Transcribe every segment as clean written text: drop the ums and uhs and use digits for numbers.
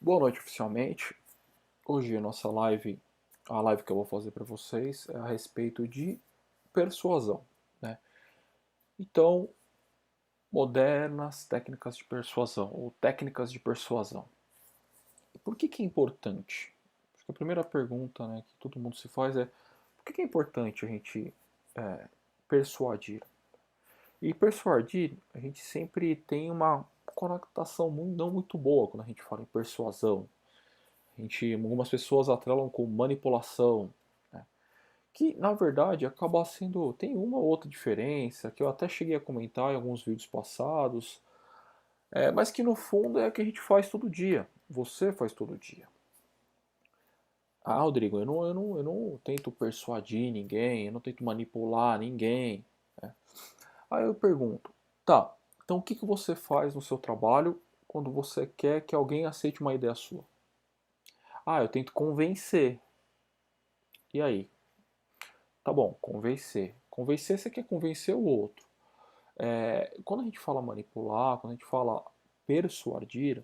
Boa noite oficialmente. Hoje a live que eu vou fazer para vocês é a respeito de persuasão, né? Então, modernas técnicas de persuasão ou técnicas de persuasão. Por que é importante? Acho que a primeira pergunta, né, que todo mundo se faz é por que é importante a gente é, persuadir? E persuadir, a gente sempre tem uma conotação não muito boa quando a gente fala em persuasão. Algumas pessoas atrelam com manipulação, né? Que na verdade acaba sendo, tem uma ou outra diferença que eu até cheguei a comentar em alguns vídeos passados, mas que no fundo é a que a gente faz todo dia. Você faz todo dia. Ah, Rodrigo, eu não tento persuadir ninguém, eu não tento manipular ninguém, né? Aí eu pergunto, tá, então o que você faz no seu trabalho quando você quer que alguém aceite uma ideia sua? Ah, eu tento convencer. E aí? Tá bom, convencer. Convencer, você quer convencer o outro. Quando a gente fala manipular, quando a gente fala persuadir,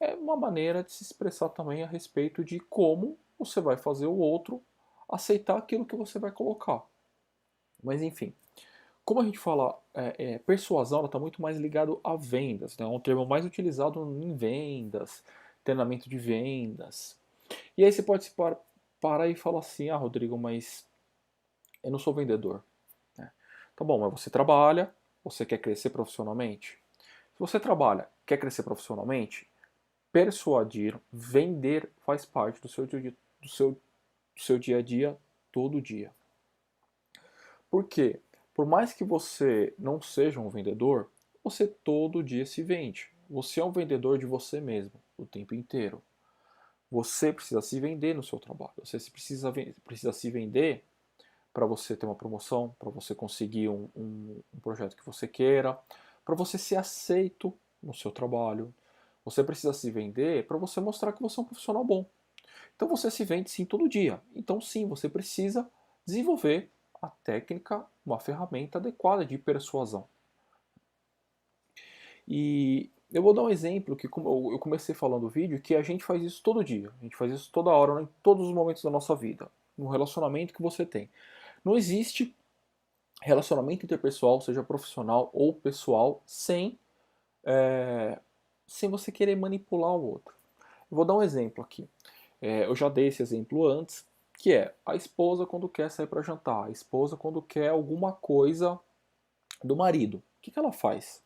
é uma maneira de se expressar também a respeito de como você vai fazer o outro aceitar aquilo que você vai colocar. Mas enfim, como a gente fala, persuasão está muito mais ligado a vendas, né? É um termo mais utilizado em vendas, treinamento de vendas. E aí você pode parar e falar assim, ah, Rodrigo, mas eu não sou vendedor, né? Tá bom, mas você trabalha, você quer crescer profissionalmente? Se você trabalha, quer crescer profissionalmente, persuadir, vender faz parte do seu, do seu dia a dia, todo dia. Por quê? Por mais que você não seja um vendedor, você todo dia se vende. Você é um vendedor de você mesmo, o tempo inteiro. Você precisa se vender no seu trabalho. Precisa se vender para você ter uma promoção, para você conseguir um projeto que você queira, para você ser aceito no seu trabalho. Você precisa se vender para você mostrar que você é um profissional bom. Então você se vende sim todo dia. Então sim, você precisa desenvolver a técnica, uma ferramenta adequada de persuasão. E eu vou dar um exemplo que como eu comecei falando no vídeo, que a gente faz isso todo dia. A gente faz isso toda hora, em todos os momentos da nossa vida. No relacionamento que você tem. Não existe relacionamento interpessoal, seja profissional ou pessoal, é, sem você querer manipular o outro. Eu vou dar um exemplo aqui. Eu já dei esse exemplo antes, que é a esposa quando quer sair para jantar, a esposa quando quer alguma coisa do marido. O que ela faz?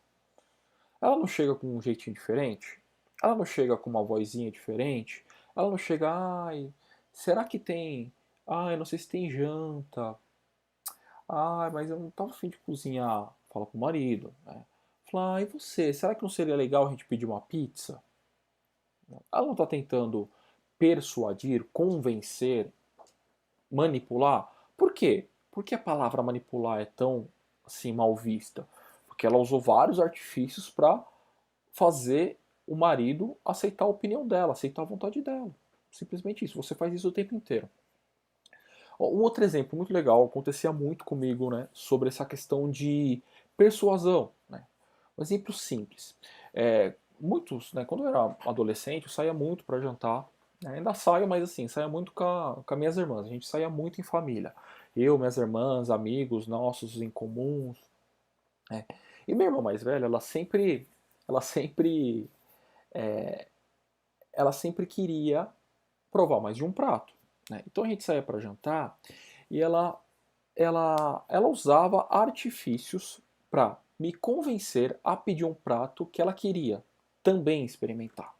Ela não chega com um jeitinho diferente? Ela não chega com uma vozinha diferente? Ela não chega, ai, será que tem? Ai, não sei se tem janta. Ah, mas eu não tava afim de cozinhar. Fala pro marido, né? Fala, ah, e você? Será que não seria legal a gente pedir uma pizza? Ela não tá tentando persuadir, convencer, manipular? Por quê? Por que a palavra manipular é tão assim mal vista? Porque ela usou vários artifícios para fazer o marido aceitar a opinião dela, aceitar a vontade dela. Simplesmente isso. Você faz isso o tempo inteiro. Um outro exemplo muito legal, acontecia muito comigo, né, sobre essa questão de persuasão, né? Um exemplo simples. Muitos, né, quando eu era adolescente, eu saía muito para jantar, né, ainda saio, mas assim, saía muito com as minhas irmãs, a gente saía muito em família. Eu, minhas irmãs, amigos nossos em comuns, né? E minha irmã mais velha, ela sempre, ela sempre queria provar mais de um prato, né? Então a gente saía para jantar e ela usava artifícios para me convencer a pedir um prato que ela queria também experimentar.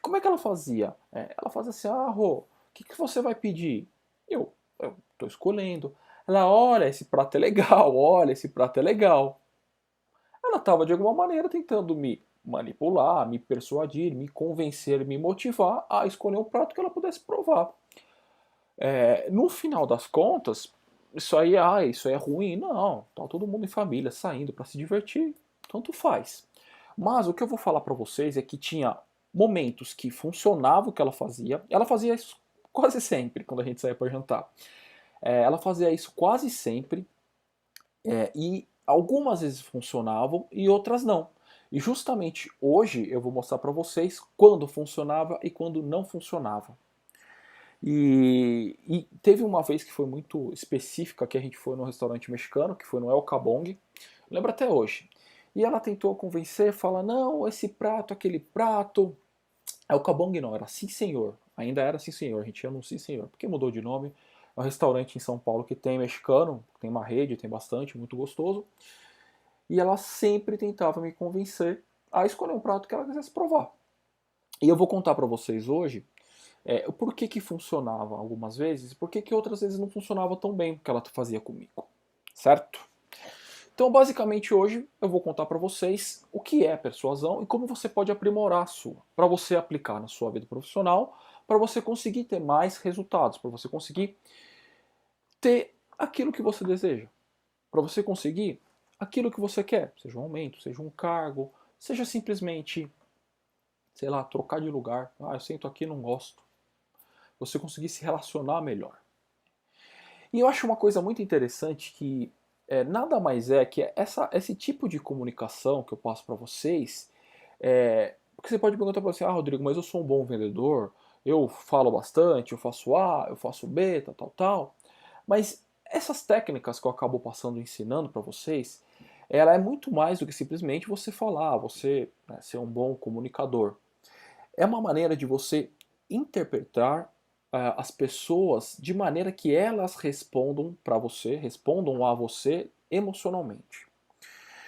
Como é que ela fazia? Ela fazia assim, ah, Rô, o que você vai pedir? Eu tô escolhendo. Ela, olha, esse prato é legal, olha, esse prato é legal. Ela estava de alguma maneira tentando me manipular, me persuadir, me convencer, me motivar a escolher um prato que ela pudesse provar. No final das contas, isso aí é ruim? Não, tá todo mundo em família, saindo para se divertir, tanto faz. Mas o que eu vou falar para vocês é que tinha momentos que funcionava o que ela fazia isso quase sempre quando a gente saía para jantar. Ela fazia isso quase sempre, e algumas vezes funcionavam e outras não. E justamente hoje eu vou mostrar para vocês quando funcionava e quando não funcionava. E teve uma vez que foi muito específica, que a gente foi num restaurante mexicano, que foi no El Cabong, lembro até hoje. E ela tentou convencer, fala, não, esse prato, aquele prato. El Cabong não, era Sim Senhor. Ainda era Sim Senhor, a gente chama Sim Senhor, porque mudou de nome. É um restaurante em São Paulo que tem mexicano, tem uma rede, tem bastante, muito gostoso. E ela sempre tentava me convencer a escolher um prato que ela quisesse provar. E eu vou contar para vocês hoje o porquê que funcionava algumas vezes e porquê que outras vezes não funcionava tão bem o que ela fazia comigo, certo? Então, basicamente, hoje eu vou contar para vocês o que é persuasão e como você pode aprimorar a sua, para você aplicar na sua vida profissional, para você conseguir ter mais resultados, para você conseguir ter aquilo que você deseja, para você conseguir aquilo que você quer, seja um aumento, seja um cargo, seja simplesmente, sei lá, trocar de lugar. Ah, eu sento aqui e não gosto. Você conseguir se relacionar melhor. E eu acho uma coisa muito interessante que nada mais é que esse tipo de comunicação que eu passo para vocês. Porque você pode perguntar para você, ah, Rodrigo, mas eu sou um bom vendedor, eu falo bastante, eu faço A, eu faço B, tal, tal, tal. Mas essas técnicas que eu acabo passando ensinando para vocês, ela é muito mais do que simplesmente você falar, você ser um bom comunicador. É uma maneira de você interpretar as pessoas de maneira que elas respondam para você, respondam a você emocionalmente.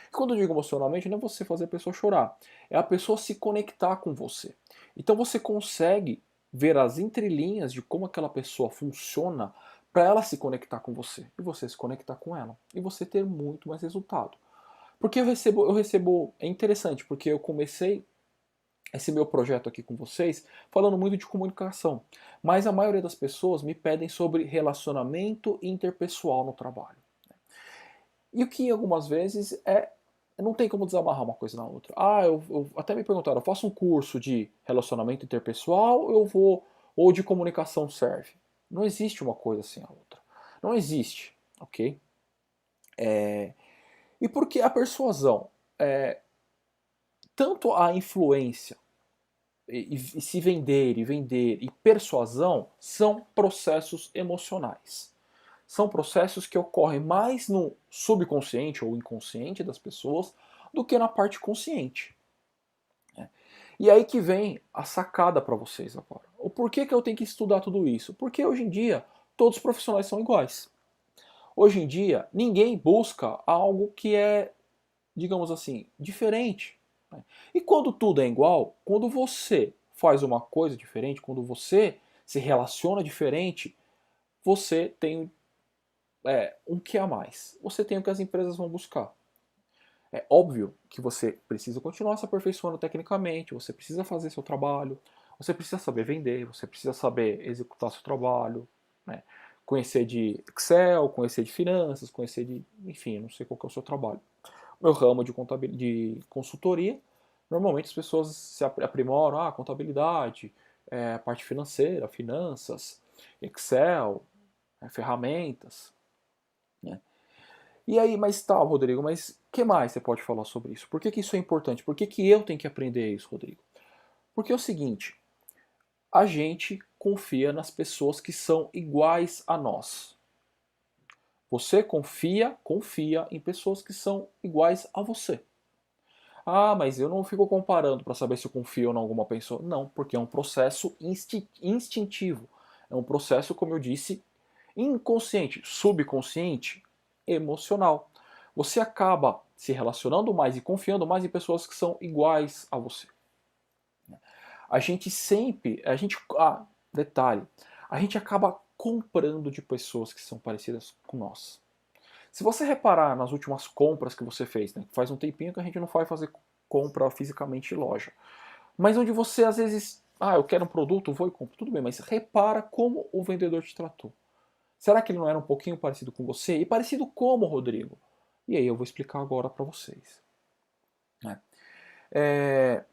E quando eu digo emocionalmente, não é você fazer a pessoa chorar, é a pessoa se conectar com você. Então você consegue ver as entrelinhas de como aquela pessoa funciona para ela se conectar com você e você se conectar com ela e você ter muito mais resultado. Porque é interessante, porque eu comecei esse meu projeto aqui com vocês, falando muito de comunicação. Mas a maioria das pessoas me pedem sobre relacionamento interpessoal no trabalho. E o que algumas vezes não tem como desamarrar uma coisa na outra. Ah, eu até me perguntaram, eu faço um curso de relacionamento interpessoal, ou de comunicação serve? Não existe uma coisa sem a outra. Não existe, ok? E porque a persuasão, tanto a influência e se vender e persuasão são processos emocionais. São processos que ocorrem mais no subconsciente ou inconsciente das pessoas do que na parte consciente. Né? E aí que vem a sacada para vocês agora. O porquê que eu tenho que estudar tudo isso? Porque hoje em dia todos os profissionais são iguais. Hoje em dia ninguém busca algo que é, digamos assim, diferente. Né? E quando tudo é igual, quando você faz uma coisa diferente, quando você se relaciona diferente, você tem um que a mais. Você tem o que as empresas vão buscar. É óbvio que você precisa continuar se aperfeiçoando tecnicamente, você precisa fazer seu trabalho, você precisa saber vender, você precisa saber executar seu trabalho, né? Conhecer de Excel, conhecer de finanças, conhecer de, enfim, não sei qual que é o seu trabalho. Meu ramo de consultoria, normalmente as pessoas se aprimoram, contabilidade, parte financeira, finanças, Excel, ferramentas, né? E aí, mas tá, Rodrigo, mas o que mais você pode falar sobre isso? Por que que isso é importante? Por que que eu tenho que aprender isso, Rodrigo? Porque é o seguinte, a gente confia nas pessoas que são iguais a nós. Você confia em pessoas que são iguais a você. Ah, mas eu não fico comparando para saber se eu confio ou não em alguma pessoa. Não, porque é um processo instintivo. É um processo, como eu disse, inconsciente, subconsciente, emocional. Você acaba se relacionando mais e confiando mais em pessoas que são iguais a você. Detalhe, a gente acaba comprando de pessoas que são parecidas com nós. Se você reparar nas últimas compras que você fez, né, faz um tempinho que a gente não vai fazer compra fisicamente em loja, mas onde você às vezes, eu quero um produto, vou e compro, tudo bem, mas repara como o vendedor te tratou. Será que ele não era um pouquinho parecido com você? E parecido como, Rodrigo? E aí eu vou explicar agora para vocês. Né? É...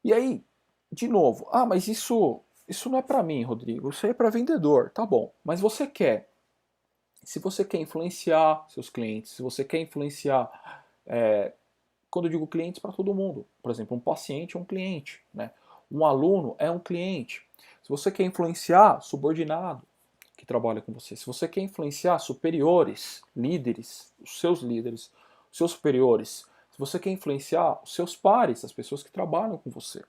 E aí, de novo, mas isso não é para mim, Rodrigo, isso aí é para vendedor, tá bom? Mas se você quer influenciar seus clientes, se você quer influenciar quando eu digo clientes, para todo mundo. Por exemplo, um paciente é um cliente, né? Um aluno é um cliente. Se você quer influenciar subordinado que trabalha com você, se você quer influenciar superiores, líderes, os seus superiores, se você quer influenciar os seus pares, as pessoas que trabalham com você,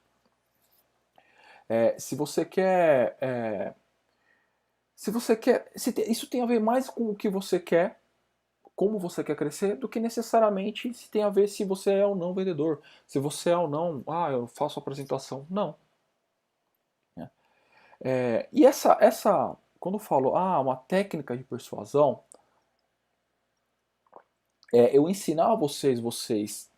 se você quer, isso tem a ver mais com o que você quer, como você quer crescer, do que necessariamente se tem a ver se você é ou não vendedor, se você é ou não, eu faço apresentação, não. E quando eu falo, uma técnica de persuasão, eu ensinar a vocês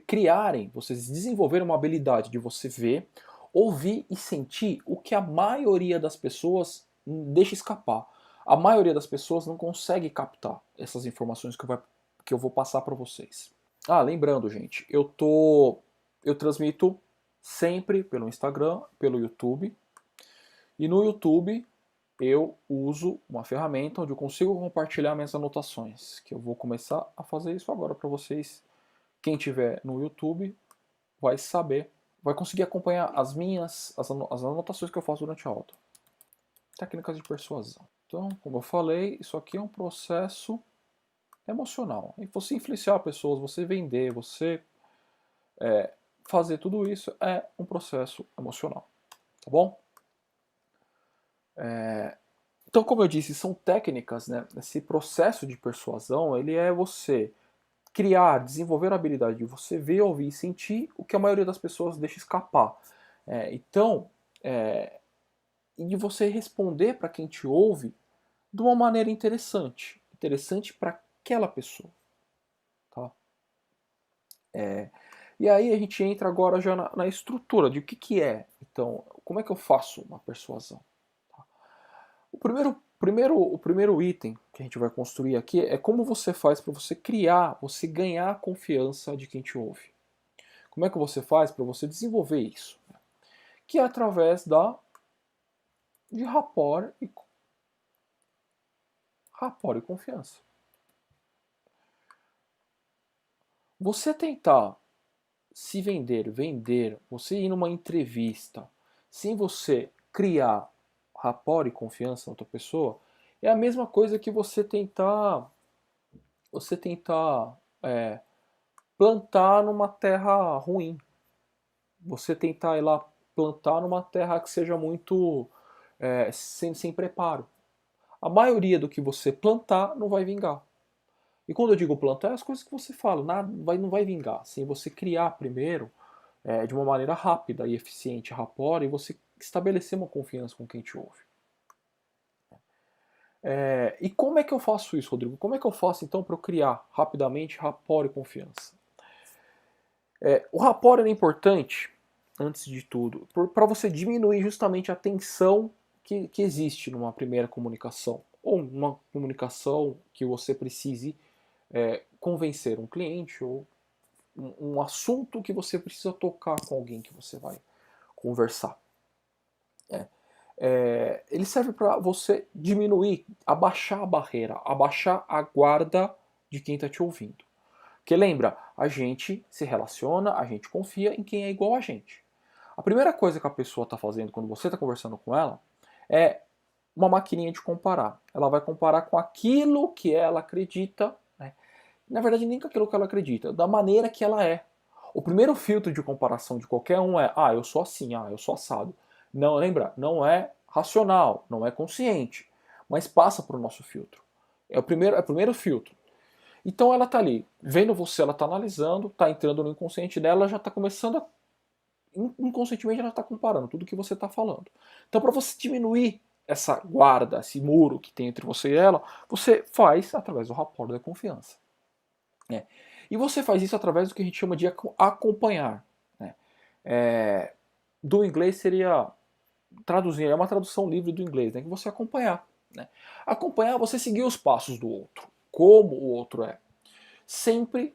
criarem, vocês desenvolverem uma habilidade de você ver, ouvir e sentir o que a maioria das pessoas deixa escapar. A maioria das pessoas não consegue captar essas informações que eu vou passar para vocês. Lembrando, gente, eu transmito sempre pelo Instagram, pelo YouTube. E no YouTube eu uso uma ferramenta onde eu consigo compartilhar minhas anotações, que eu vou começar a fazer isso agora para vocês. Quem tiver no YouTube vai saber, vai conseguir acompanhar as anotações que eu faço durante a aula. Técnicas de persuasão. Então, como eu falei, isso aqui é um processo emocional. E você influenciar pessoas, você vender, você fazer tudo isso é um processo emocional. Tá bom? Então, como eu disse, são técnicas, né? Esse processo de persuasão, ele é você criar, desenvolver a habilidade de você ver, ouvir e sentir o que a maioria das pessoas deixa escapar. E de você responder para quem te ouve de uma maneira interessante para aquela pessoa. Tá? E aí a gente entra agora já na estrutura de o que é. Então, como é que eu faço uma persuasão? Tá? O primeiro item que a gente vai construir aqui é como você faz para você criar, você ganhar a confiança de quem te ouve. Como é que você faz para você desenvolver isso? Que é através de rapport e confiança. Você tentar se vender, você ir numa entrevista, sem você criar rapport e confiança na outra pessoa, é a mesma coisa que você tentar plantar numa terra ruim. Você tentar ir lá plantar numa terra que seja muito sem preparo. A maioria do que você plantar não vai vingar. E quando eu digo plantar, é as coisas que você fala, não vai vingar. Sem você criar primeiro, de uma maneira rápida e eficiente, rapport, e você estabelecer uma confiança com quem te ouve. E como é que eu faço isso, Rodrigo? Como é que eu faço então para eu criar rapidamente rapport e confiança? O rapport é importante, antes de tudo, para você diminuir justamente a tensão que existe numa primeira comunicação, ou uma comunicação que você precise convencer um cliente, ou um assunto que você precisa tocar com alguém que você vai conversar. Ele serve para você diminuir, abaixar a barreira, abaixar a guarda de quem está te ouvindo. Porque lembra, a gente se relaciona, a gente confia em quem é igual a gente. A primeira coisa que a pessoa está fazendo quando você está conversando com ela é uma maquininha de comparar. Ela vai comparar com aquilo que ela acredita, né? Na verdade, nem com aquilo que ela acredita, da maneira que ela é. O primeiro filtro de comparação de qualquer um é: eu sou assim, eu sou assado. Não, lembra, não é racional, não é consciente, mas passa para o nosso filtro. É o primeiro filtro. Então ela está ali, vendo você, ela está analisando, está entrando no inconsciente dela, já está começando a. Inconscientemente ela está comparando tudo que você está falando. Então, para você diminuir essa guarda, esse muro que tem entre você e ela, você faz através do rapport da confiança. E você faz isso através do que a gente chama de acompanhar. Do inglês seria traduzir, é uma tradução livre do inglês, que você acompanhar. Acompanhar, você seguir os passos do outro, como o outro é. Sempre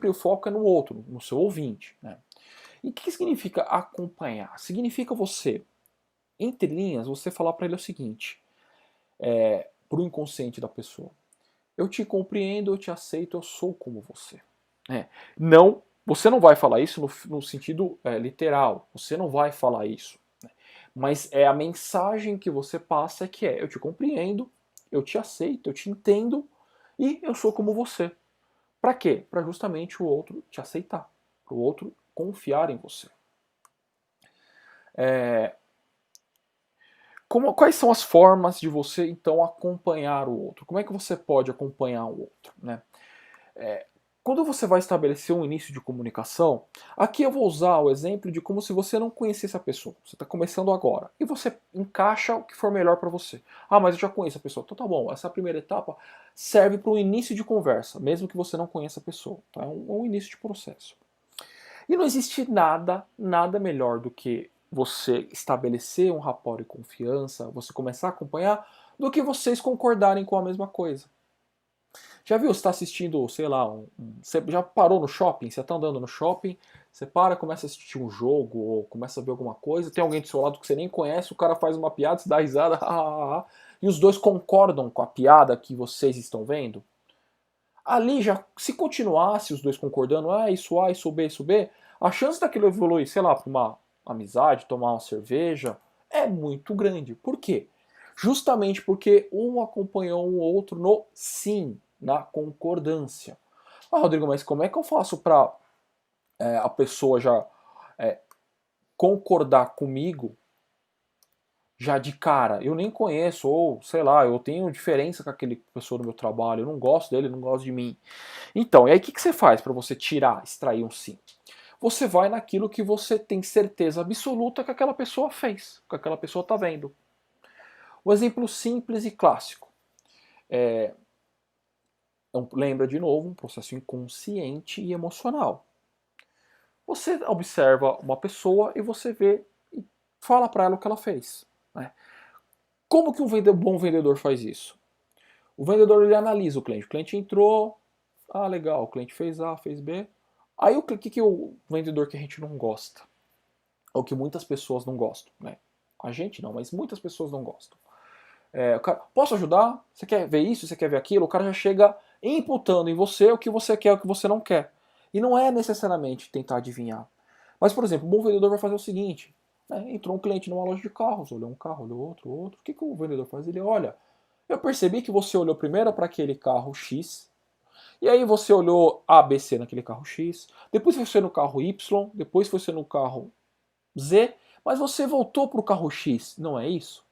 o foco é no outro, no seu ouvinte. E o que significa acompanhar? Significa você, entre linhas, você falar para ele o seguinte, para o inconsciente da pessoa: eu te compreendo, eu te aceito, eu sou como você. Não, você não vai falar isso no sentido literal, você não vai falar isso. Mas é a mensagem que você passa que é: eu te compreendo, eu te aceito, eu te entendo e eu sou como você. Para quê? Para justamente o outro te aceitar, para o outro confiar em você. Quais são as formas de você então acompanhar o outro? Como é que você pode acompanhar o outro, né? Quando você vai estabelecer um início de comunicação, aqui eu vou usar o exemplo de como se você não conhecesse a pessoa. Você está começando agora e você encaixa o que for melhor para você. Ah, mas eu já conheço a pessoa. Então tá bom, essa primeira etapa serve para um início de conversa, mesmo que você não conheça a pessoa. Tá? É um início de processo. E não existe nada melhor do que você estabelecer um rapport de confiança, você começar a acompanhar, do que vocês concordarem com a mesma coisa. Já viu, você está assistindo, sei lá, você já parou no shopping, você está andando no shopping, você para, começa a assistir um jogo, ou começa a ver alguma coisa, tem alguém do seu lado que você nem conhece, o cara faz uma piada, você dá risada, e os dois concordam com a piada que vocês estão vendo? Ali já, se continuasse os dois concordando, isso A, isso B, isso B, a chance daquilo evoluir, sei lá, para uma amizade, tomar uma cerveja, é muito grande. Por quê? Justamente porque um acompanhou o outro no sim, na concordância. Ah, Rodrigo, mas como é que eu faço para a pessoa já é, concordar comigo já de cara? Eu nem conheço, ou sei lá, eu tenho diferença com aquele pessoa do meu trabalho, eu não gosto dele, não gosto de mim. Então, e aí o que você faz para você tirar, extrair um sim? Você vai naquilo que você tem certeza absoluta que aquela pessoa fez, que aquela pessoa está vendo. O exemplo simples e clássico. Lembra de novo um processo inconsciente e emocional. Você observa uma pessoa e você vê e fala para ela o que ela fez. Né? Como que um bom vendedor faz isso? O vendedor ele analisa o cliente. O cliente entrou, legal, o cliente fez A, fez B. Aí o que o vendedor que a gente não gosta? Ou que muitas pessoas não gostam, né? A gente não, mas muitas pessoas não gostam. O cara, posso ajudar? Você quer ver isso? Você quer ver aquilo? O cara já chega imputando em você o que você quer, o que você não quer. E não é necessariamente tentar adivinhar. Mas, por exemplo, o bom vendedor vai fazer o seguinte: entrou um cliente numa loja de carros, olhou um carro, olhou outro, outro. O que o vendedor faz? Ele olha, eu percebi que você olhou primeiro para aquele carro X, e aí você olhou A, B, C naquele carro X, depois você no carro Y, depois você no carro Z, mas você voltou para o carro X, não é isso?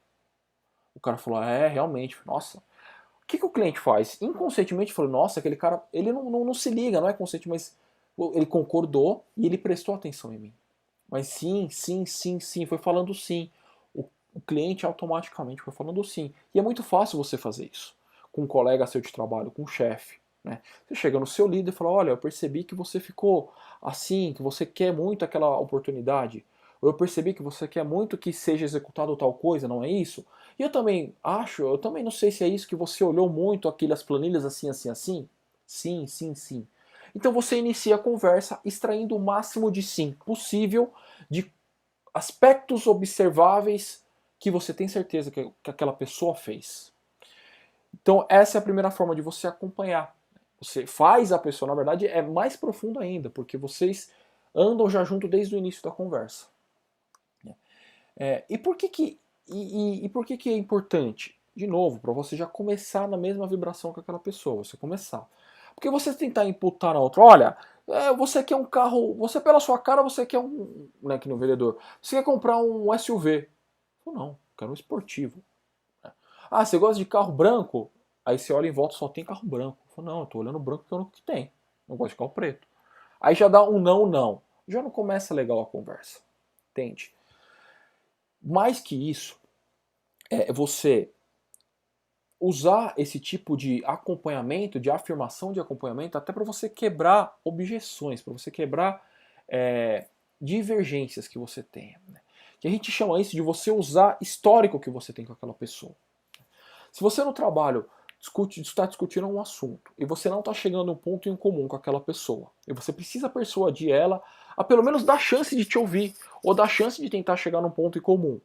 O cara falou, realmente, nossa. O que o cliente faz? Inconscientemente falou, nossa, aquele cara, ele não se liga, não é consciente, mas ele concordou e ele prestou atenção em mim. Mas sim, sim, sim, sim, foi falando sim. O cliente automaticamente foi falando sim. E é muito fácil você fazer isso. Com um colega seu de trabalho, com um chefe. Né? Você chega no seu líder e fala, olha, eu percebi que você ficou assim, que você quer muito aquela oportunidade. Ou eu percebi que você quer muito que seja executado tal coisa, não é isso? E eu também acho, eu também não sei se é isso que você olhou muito aquelas planilhas assim, assim, assim. Sim, sim, sim. Então você inicia a conversa extraindo o máximo de sim possível de aspectos observáveis que você tem certeza que aquela pessoa fez. Então essa é a primeira forma de você acompanhar. Você faz a pessoa, na verdade, é mais profundo ainda, porque vocês andam já junto desde o início da conversa. E por que que é importante? De novo, para você já começar na mesma vibração que aquela pessoa, você começar. Porque você tentar imputar na outra, olha, você quer um carro, você pela sua cara você quer né, que no vendedor, você quer comprar um SUV. Eu não, quero um esportivo. Ah, você gosta de carro branco? Aí você olha em volta só tem carro branco. Eu falo, não, eu tô olhando o branco que é o único que tem. Não gosto de carro preto. Aí já dá um não, não. Já não começa legal a conversa. Entende? Mais que isso, é você usar esse tipo de acompanhamento, de afirmação de acompanhamento, até para você quebrar objeções, para você quebrar divergências que você tenha. Né? Que a gente chama isso de você usar histórico que você tem com aquela pessoa. Se você no trabalho está discutindo um assunto e você não está chegando a um ponto em comum com aquela pessoa, e você precisa persuadir ela a pelo menos dar chance de te ouvir, ou dar chance de tentar chegar num ponto em comum.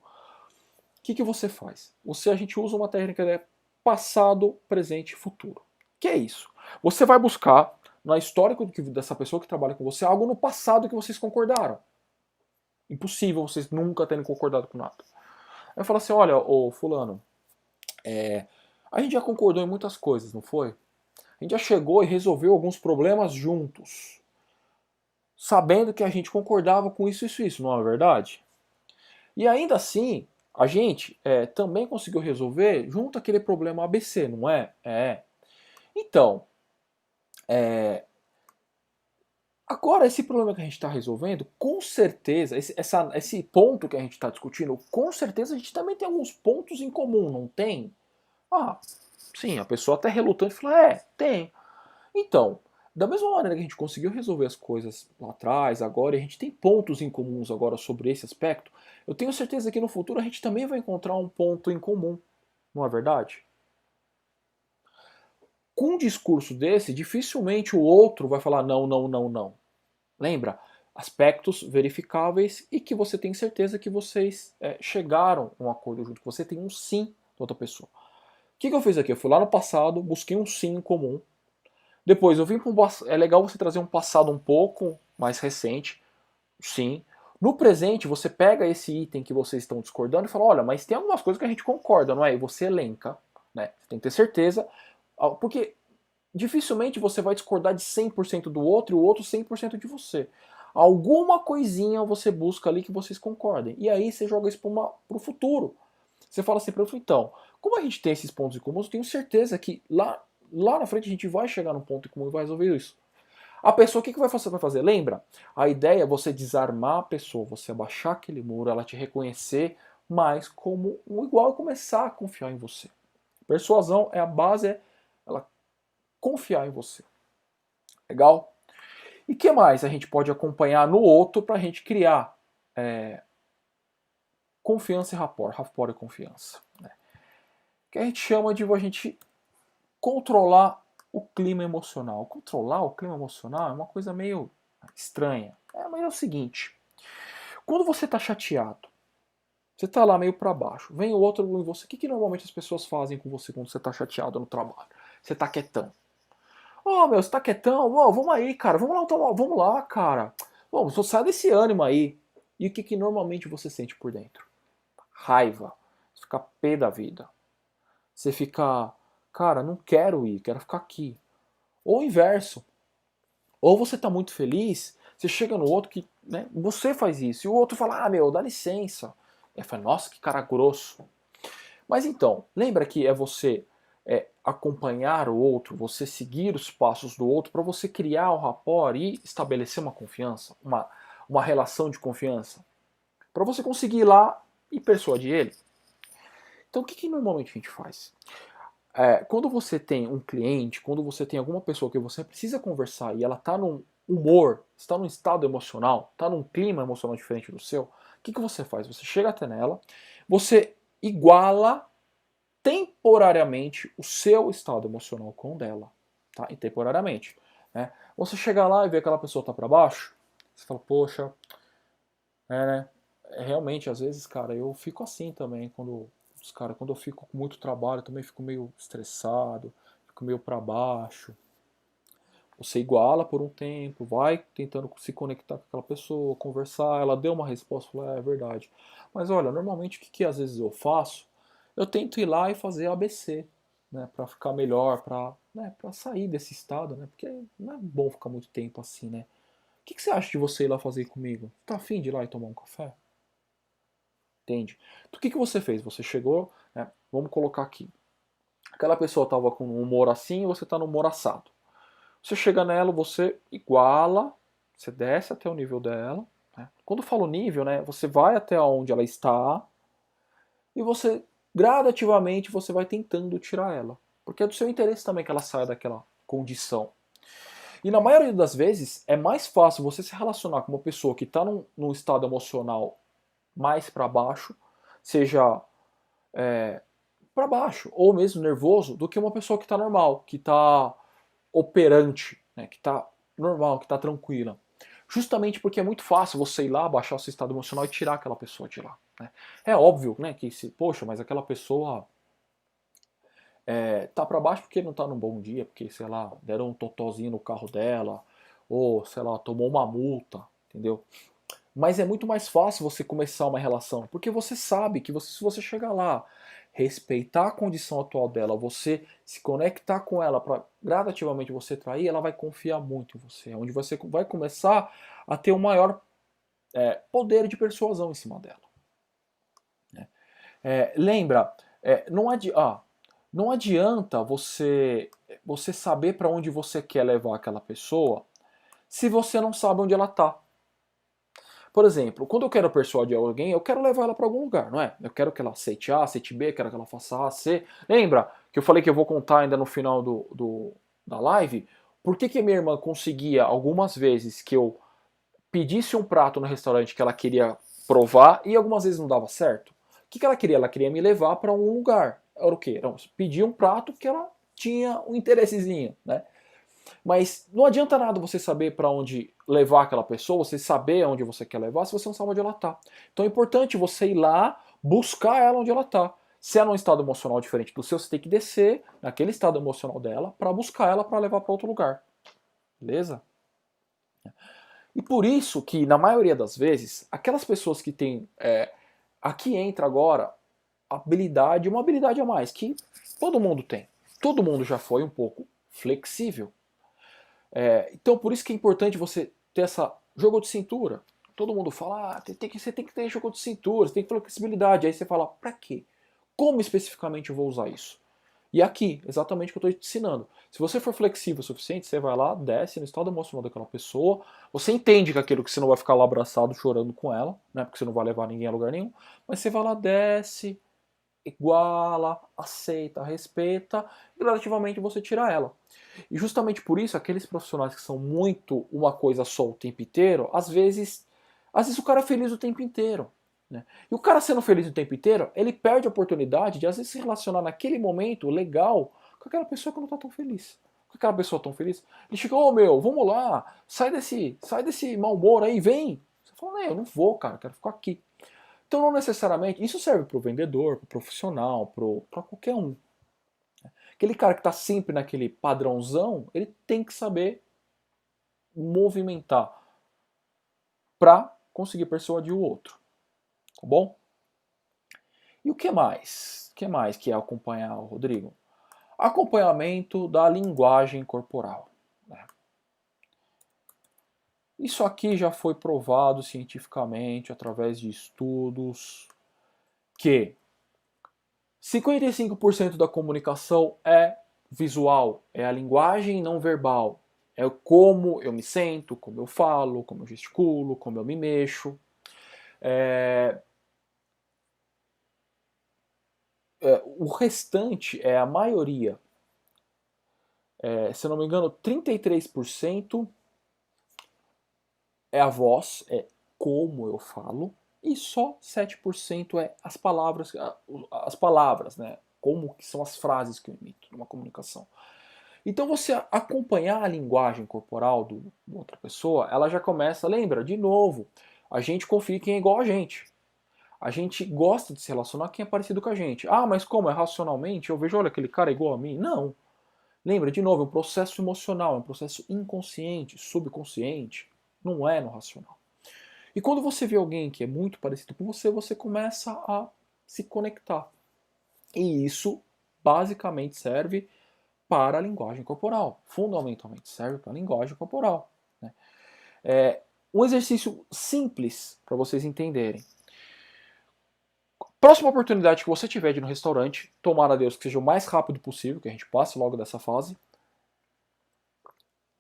O que você faz? A gente usa uma técnica de passado, presente e futuro. Que é isso? Você vai buscar na histórico dessa pessoa que trabalha com você, algo no passado que vocês concordaram. Impossível vocês nunca terem concordado com nada. Aí eu falo assim, olha, ô fulano, a gente já concordou em muitas coisas, não foi? A gente já chegou e resolveu alguns problemas juntos, sabendo que a gente concordava com isso, isso, isso, não é verdade? E ainda assim, a gente também conseguiu resolver junto aquele problema ABC, não é? Então, agora esse problema que a gente está resolvendo, com certeza, esse ponto que a gente está discutindo, com certeza a gente também tem alguns pontos em comum, não tem? Ah, sim, a pessoa até relutante fala, tem. Então, da mesma maneira que a gente conseguiu resolver as coisas lá atrás, agora, e a gente tem pontos em comuns agora sobre esse aspecto, eu tenho certeza que no futuro a gente também vai encontrar um ponto em comum, não é verdade? Com um discurso desse, dificilmente o outro vai falar não, não, não, não. Lembra? Aspectos verificáveis e que você tem certeza que vocês chegaram a um acordo junto, que você tem um sim da outra pessoa. O que eu fiz aqui? Eu fui lá no passado, busquei um sim em comum. Depois eu vim para é legal você trazer um passado um pouco mais recente, sim. No presente, você pega esse item que vocês estão discordando e fala, olha, mas tem algumas coisas que a gente concorda, não é? E você elenca, né? Você tem que ter certeza, porque dificilmente você vai discordar de 100% do outro e o outro 100% de você. Alguma coisinha você busca ali que vocês concordem. E aí você joga isso para o futuro. Você fala assim para ele, então, como a gente tem esses pontos em comum, eu tenho certeza que lá na frente a gente vai chegar num ponto em comum e vai resolver isso. A pessoa, o que vai fazer? Lembra? A ideia é você desarmar a pessoa, você abaixar aquele muro, ela te reconhecer mais como um igual e começar a confiar em você. Persuasão é a base, ela confiar em você. Legal? E o que mais a gente pode acompanhar no outro para a gente criar confiança e rapport? Rapport e confiança. Né? Que a gente chama de a gente controlar o clima emocional. Controlar o clima emocional é uma coisa meio estranha. Mas é o seguinte, quando você está chateado, você está lá meio para baixo, vem o outro em você, o que normalmente as pessoas fazem com você quando você está chateado no trabalho? Você está quietão. Meu, você tá quietão? Vamos aí, cara, vamos lá, cara. Vamos, só sai desse ânimo aí. E o que normalmente você sente por dentro? Raiva. Você fica pé da vida. Você fica, cara, não quero ir, quero ficar aqui. Ou o inverso. Ou você tá muito feliz, você chega no outro que, né, você faz isso. E o outro fala, meu, dá licença. E fala, nossa, que cara grosso. Mas então, lembra que é você acompanhar o outro, você seguir os passos do outro para você criar um rapport e estabelecer uma confiança, uma relação de confiança. Para você conseguir ir lá e persuadir ele. Então o que normalmente a gente faz? Quando você tem um cliente, quando você tem alguma pessoa que você precisa conversar e ela está num humor, está num estado emocional, está num clima emocional diferente do seu, o que você faz? Você chega até nela, você iguala temporariamente o seu estado emocional com o dela, tá? E temporariamente, né? Você chega lá e vê que aquela pessoa tá para baixo, você fala, poxa, né? Realmente, às vezes, cara, eu fico assim também quando eu fico com muito trabalho, eu também fico meio estressado, fico meio para baixo. Você iguala por um tempo, vai tentando se conectar com aquela pessoa, conversar, ela deu uma resposta, fala, é verdade. Mas olha, normalmente o que às vezes eu faço? Eu tento ir lá e fazer ABC, né, para ficar melhor, para sair desse estado, né, porque não é bom ficar muito tempo assim, né. O que você acha de você ir lá fazer comigo? Tá afim de ir lá e tomar um café? Entende? Então o que você fez? Você chegou, né, vamos colocar aqui. Aquela pessoa estava com um humor assim e você está no humor assado. Você chega nela, você iguala, você desce até o nível dela. Né? Quando eu falo nível, né, você vai até onde ela está e você, gradativamente, você vai tentando tirar ela. Porque é do seu interesse também que ela saia daquela condição. E na maioria das vezes, é mais fácil você se relacionar com uma pessoa que está num estado emocional mais para baixo, seja para baixo, ou mesmo nervoso, do que uma pessoa que está normal, que está operante, né, que está normal, que está tranquila. Justamente porque é muito fácil você ir lá, baixar o seu estado emocional e tirar aquela pessoa de lá. Né? É óbvio, né, que se, poxa, mas aquela pessoa Tá para baixo porque não tá num bom dia, porque, sei lá, deram um totozinho no carro dela, ou, sei lá, tomou uma multa, entendeu? Mas é muito mais fácil você começar uma relação, porque você sabe que se você chegar lá, respeitar a condição atual dela, você se conectar com ela para gradativamente você trair, ela vai confiar muito em você, onde você vai começar a ter um maior poder de persuasão em cima dela. Né? Lembra, não adianta você saber para onde você quer levar aquela pessoa se você não sabe onde ela está. Por exemplo, quando eu quero persuadir alguém, eu quero levar ela para algum lugar, não é? Eu quero que ela aceite A, aceite B, quero que ela faça A, C. Lembra que eu falei que eu vou contar ainda no final da live? Por que minha irmã conseguia algumas vezes que eu pedisse um prato no restaurante que ela queria provar e algumas vezes não dava certo? O que ela queria? Ela queria me levar para um lugar. Era o quê? Não, pedir um prato que ela tinha um interessezinho, né? Mas não adianta nada você saber para onde levar aquela pessoa, você saber onde você quer levar, se você não sabe onde ela está. Então é importante você ir lá, buscar ela onde ela está. Se ela é num estado emocional diferente do seu, você tem que descer naquele estado emocional dela para buscar ela para levar para outro lugar. Beleza? E por isso que, na maioria das vezes, aquelas pessoas que têm. Aqui entra agora uma habilidade a mais, que todo mundo tem. Todo mundo já foi um pouco flexível. Então por isso que é importante você ter essa jogo de cintura. Todo mundo fala, você tem que ter jogo de cintura, você tem que ter flexibilidade. Aí você fala, pra quê? Como especificamente eu vou usar isso? E aqui, exatamente o que eu estou te ensinando. Se você for flexível o suficiente, você vai lá, desce no estado emocional daquela pessoa, você entende que aquilo que você não vai ficar lá abraçado chorando com ela, né? Porque você não vai levar ninguém a lugar nenhum, mas você vai lá, desce, iguala, aceita, respeita, e gradativamente você tira ela. E justamente por isso, aqueles profissionais que são muito uma coisa só o tempo inteiro, às vezes o cara é feliz o tempo inteiro. Né? E o cara sendo feliz o tempo inteiro, ele perde a oportunidade de às vezes se relacionar naquele momento legal com aquela pessoa que não está tão feliz. Com aquela pessoa tão feliz. Ele chega, ô meu, vamos lá, sai desse mau humor aí, vem. Você fala, eu não vou, cara, quero ficar aqui. Então não necessariamente, isso serve para o vendedor, para o profissional, para qualquer um. Aquele cara que está sempre naquele padrãozão, ele tem que saber movimentar para conseguir persuadir o outro, tá bom? E o que mais? O que mais que é acompanhar o Rodrigo? Acompanhamento da linguagem corporal. Né? Isso aqui já foi provado cientificamente através de estudos que 55% da comunicação é visual, é a linguagem não verbal. É como eu me sento, como eu falo, como eu gesticulo, como eu me mexo. O restante é a maioria. Se eu não me engano, 33% é a voz, é como eu falo, e só 7% é as palavras, né? Como que são as frases que eu emito numa comunicação. Então você acompanhar a linguagem corporal da outra pessoa, ela já começa, lembra, de novo, a gente confia em quem é igual a gente. A gente gosta de se relacionar com quem é parecido com a gente. Ah, mas como? É racionalmente? Eu vejo, olha, aquele cara é igual a mim. Não. Lembra, de novo, é um processo emocional, é um processo inconsciente, subconsciente. Não é no racional. E quando você vê alguém que é muito parecido com você, você começa a se conectar. E isso basicamente serve para a linguagem corporal. Fundamentalmente serve para a linguagem corporal. Né? Um exercício simples para vocês entenderem. Próxima oportunidade que você tiver de ir no restaurante, tomara a Deus que seja o mais rápido possível, que a gente passe logo dessa fase,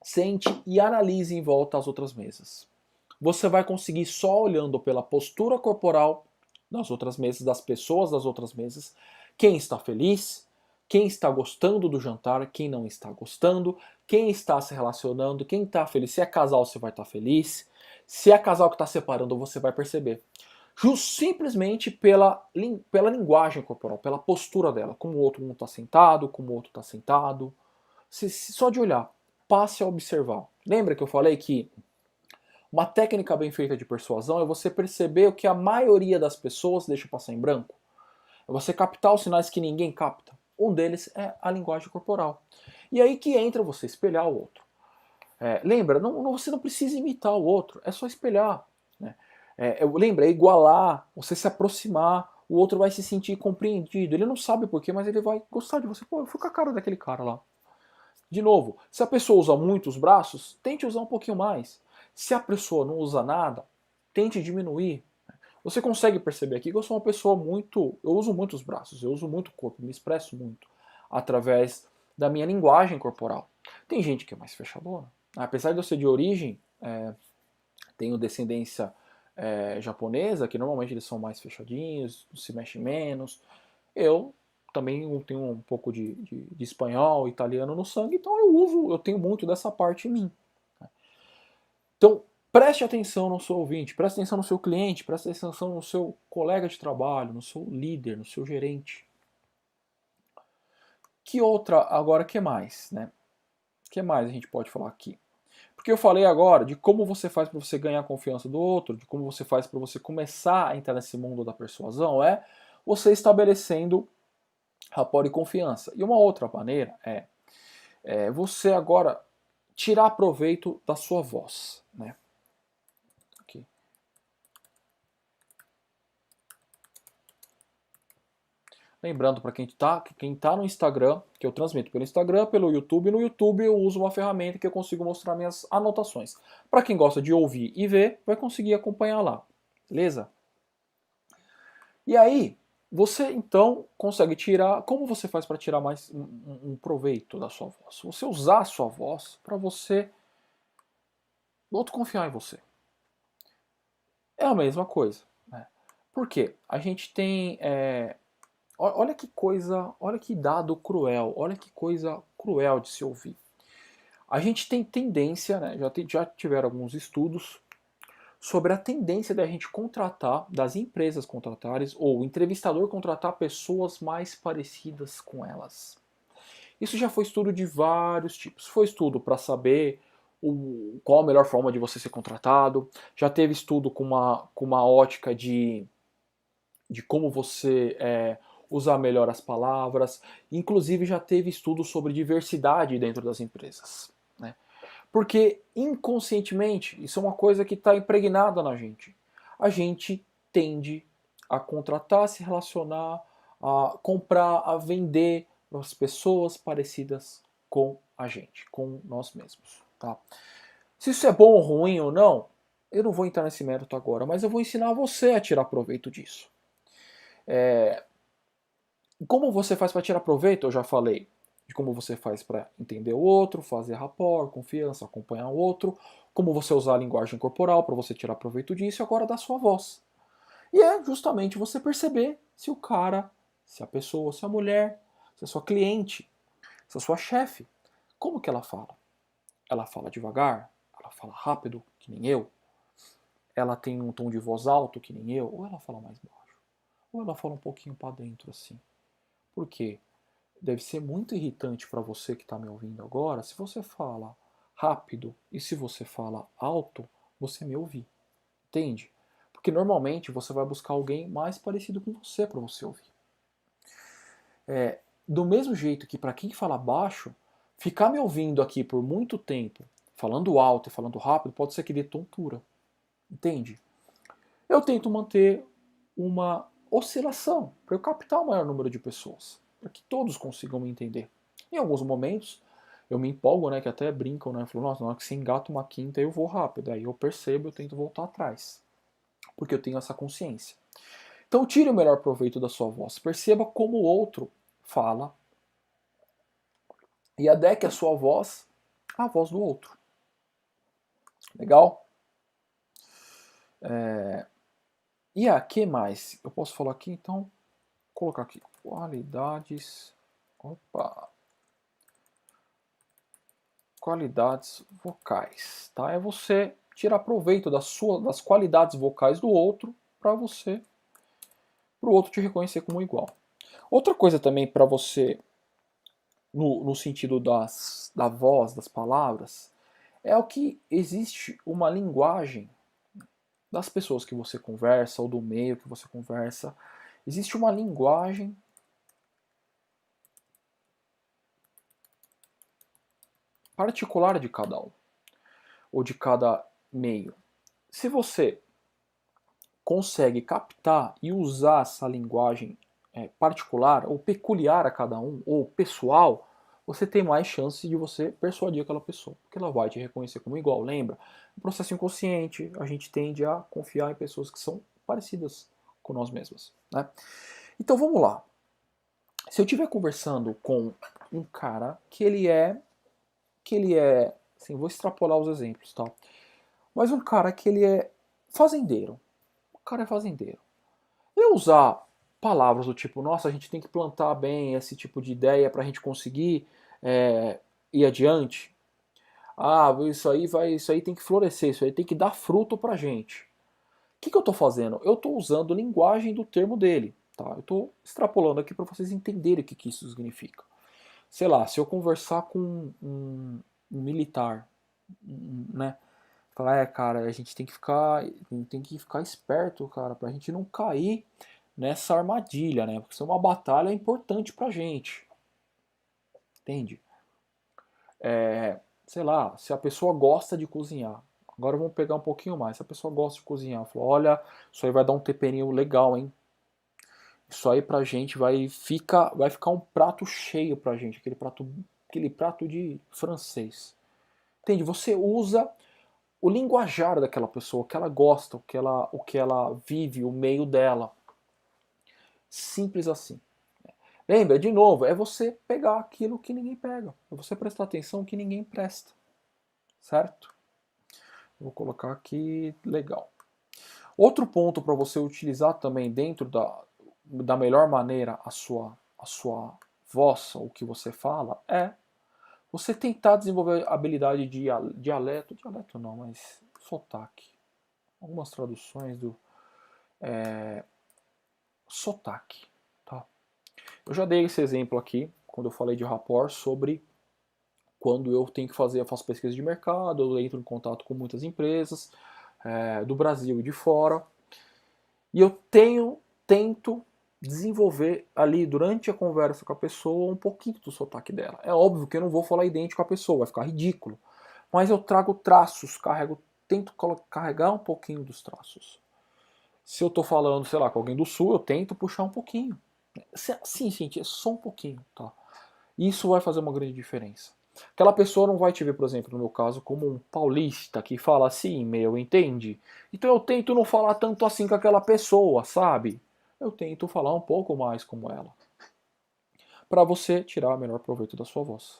sente e analise em volta as outras mesas. Você vai conseguir só olhando pela postura corporal das outras mesas, das pessoas das outras mesas, quem está feliz, quem está gostando do jantar, quem não está gostando, quem está se relacionando, quem está feliz. Se é casal, você vai estar feliz. Se é casal que está separando, você vai perceber. Simplesmente pela linguagem corporal, pela postura dela, como o outro está sentado, como o outro está sentado. Só de olhar, passe a observar. Lembra que eu falei que uma técnica bem feita de persuasão é você perceber o que a maioria das pessoas deixa passar em branco? É você captar os sinais que ninguém capta. Um deles é a linguagem corporal. E aí que entra você espelhar o outro. Lembra, você não precisa imitar o outro, é só espelhar. Né? Lembra, é igualar, você se aproximar, o outro vai se sentir compreendido. Ele não sabe porquê, mas ele vai gostar de você. Pô, eu fui com a cara daquele cara lá. De novo, se a pessoa usa muito os braços, tente usar um pouquinho mais. Se a pessoa não usa nada, tente diminuir. Você consegue perceber aqui que eu sou uma pessoa muito. Eu uso muito os braços, eu uso muito o corpo, me expresso muito através da minha linguagem corporal. Tem gente que é mais fechadona. Apesar de eu ser de origem, tenho descendência japonesa, que normalmente eles são mais fechadinhos, se mexem menos. Eu também tenho um pouco de espanhol, italiano no sangue, então eu tenho muito dessa parte em mim. Então, preste atenção no seu ouvinte, preste atenção no seu cliente, preste atenção no seu colega de trabalho, no seu líder, no seu gerente. Que mais, né? Que mais a gente pode falar aqui? Porque eu falei agora de como você faz para você ganhar a confiança do outro, de como você faz para você começar a entrar nesse mundo da persuasão, você estabelecendo rapport e confiança. E uma outra maneira é você agora tirar proveito da sua voz, né? Aqui. Lembrando para quem tá no Instagram, que eu transmito pelo Instagram, pelo YouTube. No YouTube eu uso uma ferramenta que eu consigo mostrar minhas anotações. Para quem gosta de ouvir e ver, vai conseguir acompanhar lá, beleza? E aí, você então consegue tirar. Como você faz para tirar mais um proveito da sua voz? Você usar a sua voz para você o outro confiar em você. É a mesma coisa. Né? Por quê? A gente tem. Olha que coisa. Olha que dado cruel. Olha que coisa cruel de se ouvir. A gente tem tendência, né, já tiveram alguns estudos sobre a tendência da gente contratar, das empresas contratarem, ou o entrevistador contratar pessoas mais parecidas com elas. Isso já foi estudo de vários tipos. Foi estudo para saber qual a melhor forma de você ser contratado. Já teve estudo com uma ótica de como você usar melhor as palavras. Inclusive já teve estudo sobre diversidade dentro das empresas. Né? Porque inconscientemente, isso é uma coisa que está impregnada na gente. A gente tende a contratar, a se relacionar, a comprar, a vender para as pessoas parecidas com a gente, com nós mesmos. Tá? Se isso é bom ou ruim ou não, eu não vou entrar nesse mérito agora, mas eu vou ensinar você a tirar proveito disso. Como você faz para tirar proveito? Eu já falei de como você faz para entender o outro, fazer rapport, confiança, acompanhar o outro, como você usar a linguagem corporal para você tirar proveito disso e agora da sua voz. E é justamente você perceber se o cara, se a pessoa, se a mulher, se a sua cliente, se a sua chefe, como que ela fala? Ela fala devagar? Ela fala rápido, que nem eu? Ela tem um tom de voz alto, que nem eu? Ou ela fala mais baixo? Ou ela fala um pouquinho para dentro assim? Por quê? Deve ser muito irritante para você que está me ouvindo agora se você fala rápido e se você fala alto, você me ouvir. Entende? Porque normalmente você vai buscar alguém mais parecido com você para você ouvir. Do mesmo jeito que para quem fala baixo, ficar me ouvindo aqui por muito tempo, falando alto e falando rápido, pode ser que dê tontura. Entende? Eu tento manter uma oscilação para eu captar o maior número de pessoas, para que todos consigam me entender. Em alguns momentos eu me empolgo, né, que até brincam, né, falam, nossa, na hora que você engata uma quinta eu vou rápido, aí eu percebo, eu tento voltar atrás, porque eu tenho essa consciência. Então tire o melhor proveito da sua voz, perceba como o outro fala e adeque a sua voz à voz do outro. Legal? E a que mais? Eu posso falar aqui, então, vou colocar aqui, qualidades, qualidades vocais, tá? É você tirar proveito das qualidades vocais do outro para o outro te reconhecer como igual. Outra coisa também para você, no sentido da voz, das palavras, é o que existe uma linguagem das pessoas que você conversa ou do meio que você conversa. Existe uma linguagem particular de cada um, ou de cada meio. Se você consegue captar e usar essa linguagem particular, ou peculiar a cada um, ou pessoal, você tem mais chance de você persuadir aquela pessoa, porque ela vai te reconhecer como igual. Lembra? No processo inconsciente, a gente tende a confiar em pessoas que são parecidas com nós mesmos, né? Então vamos lá. Se eu estiver conversando com um cara que ele é, assim, vou extrapolar os exemplos, tá? Mas um cara que ele é fazendeiro. O cara é fazendeiro. Eu usar palavras do tipo, nossa, a gente tem que plantar bem esse tipo de ideia para a gente conseguir ir adiante. Ah, isso aí tem que florescer, isso aí tem que dar fruto pra gente. O que eu estou fazendo? Eu estou usando linguagem do termo dele. Tá? Eu estou extrapolando aqui para vocês entenderem o que isso significa. Sei lá, se eu conversar com um militar, né? Falar, cara, a gente tem que ficar esperto, cara, pra gente não cair nessa armadilha, né? Porque isso é uma batalha importante pra gente. Entende? Sei lá, se a pessoa gosta de cozinhar. Agora vamos pegar um pouquinho mais. Se a pessoa gosta de cozinhar, fala, olha, isso aí vai dar um temperinho legal, hein? Isso aí pra gente vai ficar um prato cheio pra gente, aquele prato de francês. Entende? Você usa o linguajar daquela pessoa, o que ela gosta, o que ela vive, o meio dela. Simples assim. Lembra, de novo, é você pegar aquilo que ninguém pega. É você prestar atenção que ninguém presta. Certo? Vou colocar aqui, legal. Outro ponto para você utilizar também dentro da melhor maneira a sua voz, o que você fala, é você tentar desenvolver a habilidade de dialeto não, mas sotaque. Algumas traduções do sotaque. Tá? Eu já dei esse exemplo aqui, quando eu falei de rapport, sobre quando eu faço pesquisa de mercado, eu entro em contato com muitas empresas do Brasil e de fora, e eu tento desenvolver ali durante a conversa com a pessoa um pouquinho do sotaque dela. É óbvio que eu não vou falar idêntico com a pessoa, vai ficar ridículo, mas eu trago traços, tento carregar um pouquinho dos traços. Se eu estou falando, sei lá, com alguém do sul, eu tento puxar um pouquinho. Sim, gente, é só um pouquinho, tá? Isso vai fazer uma grande diferença. Aquela pessoa não vai te ver, por exemplo, no meu caso, como um paulista que fala assim, meu, entende? Então eu tento não falar tanto assim com aquela pessoa, sabe? Eu tento falar um pouco mais como ela. Para você tirar o melhor proveito da sua voz.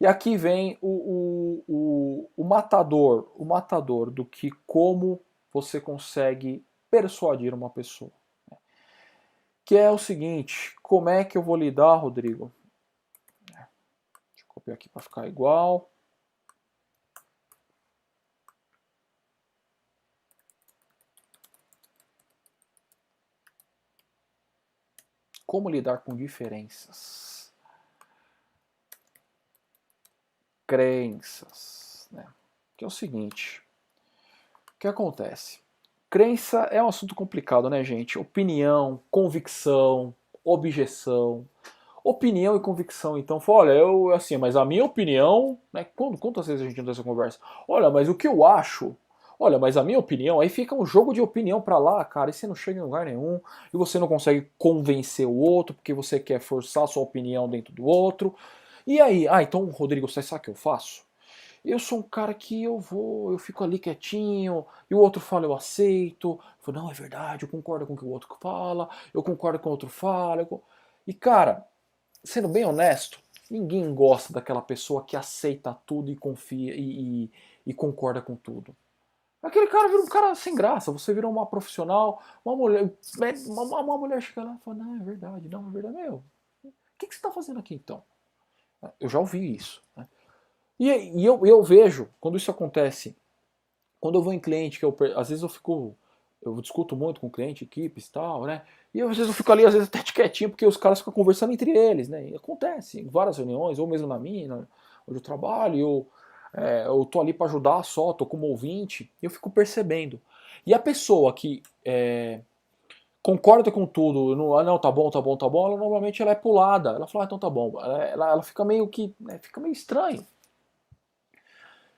E aqui vem o matador do que como você consegue persuadir uma pessoa. Que é o seguinte, como é que eu vou lidar, Rodrigo? Deixa eu copiar aqui para ficar igual. Como lidar com diferenças? Crenças, né? Que é o seguinte, o que acontece? Crença é um assunto complicado, né, gente? Opinião, convicção, objeção. Opinião e convicção, então, olha, eu, assim, mas a minha opinião, né, quantas vezes a gente não tem essa conversa? Olha, mas o que eu acho? Olha, mas a minha opinião, aí fica um jogo de opinião pra lá, cara, e você não chega em lugar nenhum, e você não consegue convencer o outro, porque você quer forçar a sua opinião dentro do outro. E aí? Ah, então, Rodrigo, você sabe o que eu faço? Eu sou um cara que eu fico ali quietinho, e o outro fala, eu aceito. Eu falo, não, é verdade, eu concordo com o que o outro fala, eu concordo com o outro fala. E, cara, sendo bem honesto, ninguém gosta daquela pessoa que aceita tudo e confia e concorda com tudo. Aquele cara vira um cara sem graça. Você vira uma profissional, uma mulher, uma mulher chega lá e fala, não, é verdade, não, é verdade. Meu, o que você está fazendo aqui então? Eu já ouvi isso. Né? E eu vejo, quando isso acontece, quando eu vou em cliente, às vezes eu discuto muito com cliente, equipes e tal, né? E às vezes eu fico ali, às vezes até de quietinho, porque os caras ficam conversando entre eles, né? E acontece em várias reuniões, ou mesmo na minha, onde eu trabalho, eu tô ali para ajudar só, tô como ouvinte, e eu fico percebendo. E a pessoa que concorda com tudo, não, não, tá bom, tá bom, tá bom, ela normalmente ela é pulada. Ela fala, ah, então tá bom. Ela fica meio que, né, fica meio estranho.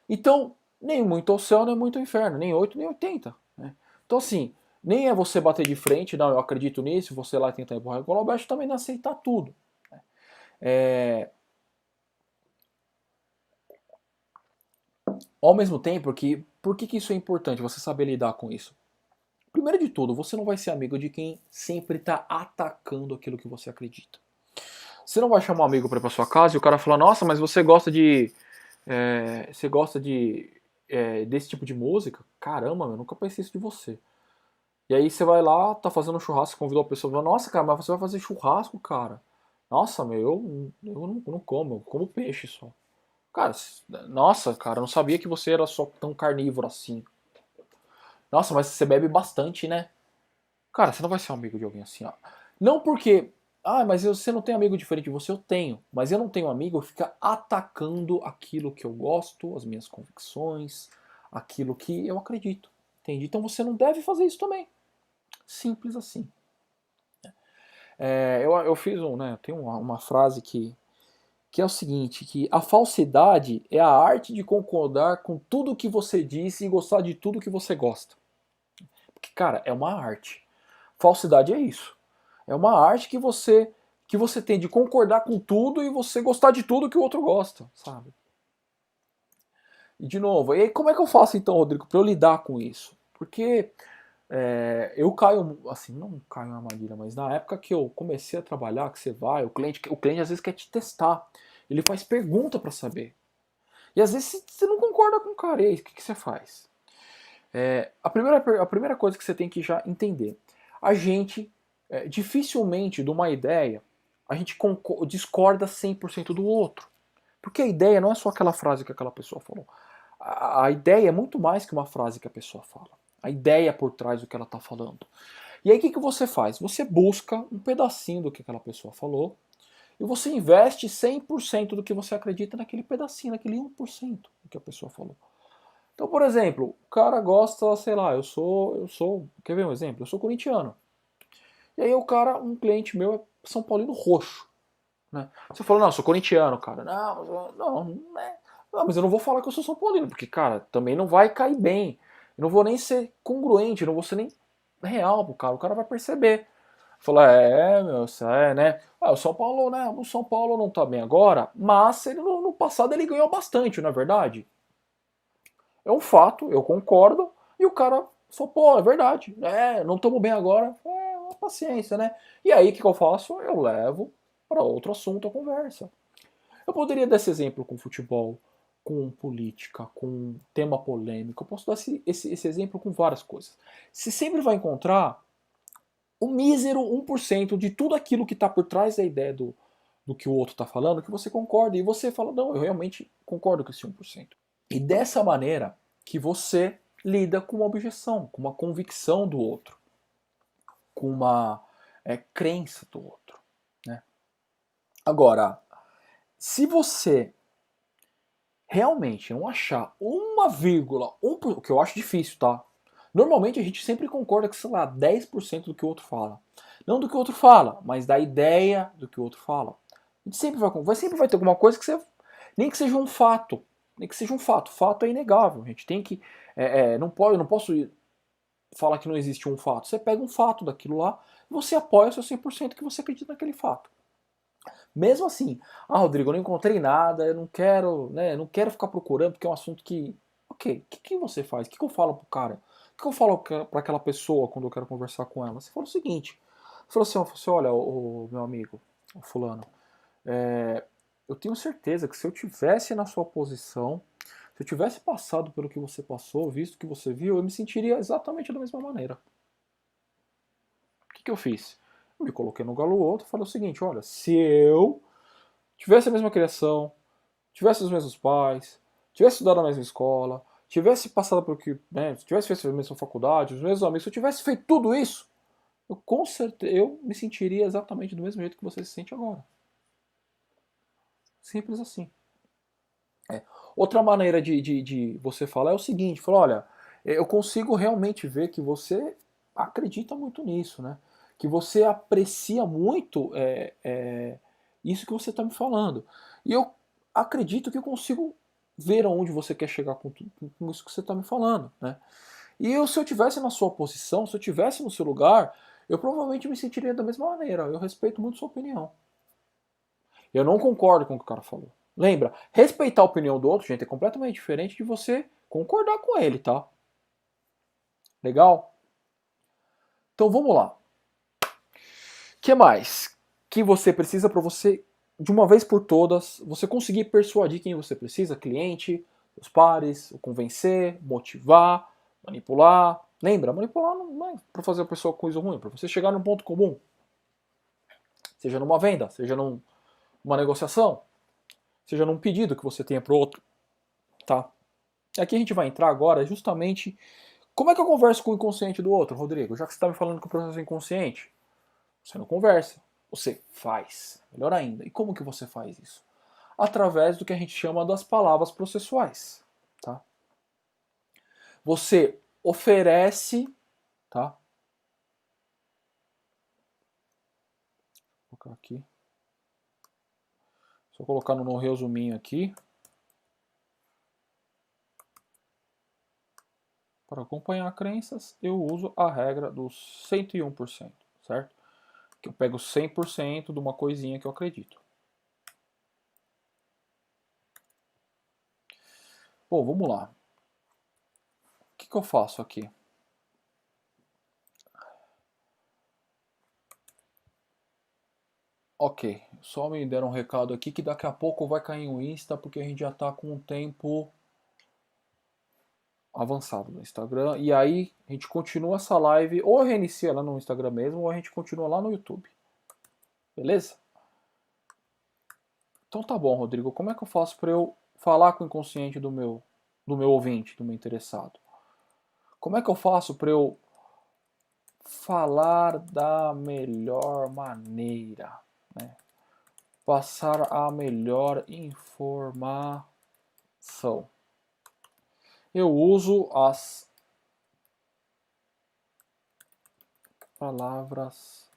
Então, nem muito ao céu, nem muito ao inferno, nem 8 nem 80. Né? Então, assim, nem é você bater de frente, não, eu acredito nisso, você lá tentar empurrar o Golobash, também não aceitar tudo. Né? É, ao mesmo tempo que, por que isso é importante, você saber lidar com isso? Primeiro de tudo, você não vai ser amigo de quem sempre está atacando aquilo que você acredita. Você não vai chamar um amigo para ir pra sua casa e o cara falar, nossa, mas você gosta de. Você gosta de. Desse tipo de música? Caramba, eu nunca pensei isso de você. E aí você vai lá, tá fazendo um churrasco, convidou a pessoa, fala, nossa, cara, mas você vai fazer churrasco, cara. Nossa, meu, eu não como, eu como peixe só. Cara, nossa, cara, eu não sabia que você era só tão carnívoro assim. Nossa, mas você bebe bastante, né? Cara, você não vai ser um amigo de alguém assim, ó. Não porque, ah, mas você não tem amigo diferente de você, eu tenho. Mas eu não tenho amigo que fica atacando aquilo que eu gosto, as minhas convicções, aquilo que eu acredito. Entende? Então você não deve fazer isso também. Simples assim. Eu fiz né, tem uma frase que é o seguinte, que a falsidade é a arte de concordar com tudo que você disse e gostar de tudo que você gosta. Porque, cara, é uma arte. Falsidade é isso. É uma arte que você tem de concordar com tudo e você gostar de tudo que o outro gosta, sabe? E de novo, e aí como é que eu faço então, Rodrigo, para eu lidar com isso? Porque eu caio, assim, não caio na armadilha, mas na época que eu comecei a trabalhar, que você vai, o cliente às vezes quer te testar. Ele faz pergunta para saber. E às vezes você não concorda com o cara, e aí, o que você faz? A primeira coisa que você tem que já entender, a gente, dificilmente de uma ideia, a gente discorda 100% do outro. Porque a ideia não é só aquela frase que aquela pessoa falou. A ideia é muito mais que uma frase que a pessoa fala. A ideia por trás do que ela está falando. E aí o que você faz? Você busca um pedacinho do que aquela pessoa falou e você investe 100% do que você acredita naquele pedacinho, naquele 1% do que a pessoa falou. Então, por exemplo, o cara gosta, sei lá, quer ver um exemplo? Eu sou corintiano. E aí o cara, um cliente meu é São Paulino roxo. Né? Você falou, não, eu sou corintiano, cara. Não, mas eu não vou falar que eu sou São Paulino, porque, cara, também não vai cair bem. Eu não vou nem ser congruente, eu não vou ser nem real pro cara. O cara vai perceber. Falar, meu, isso né? Ah, o São Paulo, né? O São Paulo não tá bem agora, mas ele, no passado ele ganhou bastante, não é verdade? É um fato, eu concordo, e o cara falou, pô, é verdade, não estamos bem agora, paciência, né? E aí o que eu faço? Eu levo para outro assunto a conversa. Eu poderia dar esse exemplo com futebol, com política, com tema polêmico, eu posso dar esse exemplo com várias coisas. Você sempre vai encontrar o mísero 1% de tudo aquilo que está por trás da ideia do que o outro está falando, que você concorda, e você fala, não, eu realmente concordo com esse 1%. E dessa maneira que você lida com uma objeção, com uma convicção do outro, com uma crença do outro. Né? Agora, se você realmente não achar uma vírgula, o que eu acho difícil, tá? Normalmente a gente sempre concorda com, sei lá, 10% do que o outro fala. Não do que o outro fala, mas da ideia do que o outro fala. A gente sempre vai ter alguma coisa que você. Nem que seja um fato. Nem que seja um fato. Fato é inegável. A gente tem que. Eu não posso falar que não existe um fato. Você pega um fato daquilo lá e você apoia o seu 100% que você acredita naquele fato. Mesmo assim, Rodrigo, eu não encontrei nada, eu não quero, né, não quero ficar procurando porque é um assunto que, ok, o que você faz? O que eu falo pro cara? O que eu falo para aquela pessoa quando eu quero conversar com ela? Você fala o seguinte, você falou assim, olha, o meu amigo, o fulano, eu tenho certeza que se eu tivesse na sua posição, se eu tivesse passado pelo que você passou, visto o que você viu, eu me sentiria exatamente da mesma maneira. O que eu fiz? Eu me coloquei no galo outro e falei o seguinte, olha, se eu tivesse a mesma criação, tivesse os mesmos pais, tivesse estudado na mesma escola, tivesse passado por que, né, tivesse feito a mesma faculdade, os mesmos amigos, se eu tivesse feito tudo isso, eu com certeza eu me sentiria exatamente do mesmo jeito que você se sente agora. Simples assim. Outra maneira de você falar é o seguinte, falar, olha, eu consigo realmente ver que você acredita muito nisso, né? que você aprecia muito isso que você está me falando. E eu acredito que eu consigo ver aonde você quer chegar com isso que você está me falando, né? E se eu tivesse na sua posição, se eu tivesse no seu lugar, eu provavelmente me sentiria da mesma maneira. Eu respeito muito sua opinião. Eu não concordo com o que o cara falou. Lembra, respeitar a opinião do outro, gente, é completamente diferente de você concordar com ele, tá? Legal? Então vamos lá. O que mais que você precisa para você, de uma vez por todas, você conseguir persuadir quem você precisa, cliente, os pares, o convencer, motivar, manipular. Lembra, manipular não é para fazer a pessoa coisa ruim, é para você chegar num ponto comum. Seja numa venda, seja numa negociação, seja num pedido que você tenha para o outro, tá? Aqui a gente vai entrar agora justamente como é que eu converso com o inconsciente do outro, Rodrigo? Já que você está me falando que o processo é inconsciente, você não conversa, você faz. Melhor ainda. E como que você faz isso? Através do que a gente chama das palavras processuais, tá? Você oferece, tá? Vou colocar aqui. Só colocar no resuminho aqui. Para acompanhar crenças, eu uso a regra dos 101%, certo? Que eu pego 100% de uma coisinha que eu acredito. Bom, vamos lá. O que eu faço aqui? Ok, só me deram um recado aqui que daqui a pouco vai cair um Insta, porque a gente já está com um tempo avançado no Instagram. E aí a gente continua essa live, ou reinicia lá no Instagram mesmo, ou a gente continua lá no YouTube. Beleza? Então tá bom, Rodrigo. Como é que eu faço para eu falar com o inconsciente do meu ouvinte, do meu interessado? Como é que eu faço para eu falar da melhor maneira, né? Passar a melhor informação? Eu uso as palavras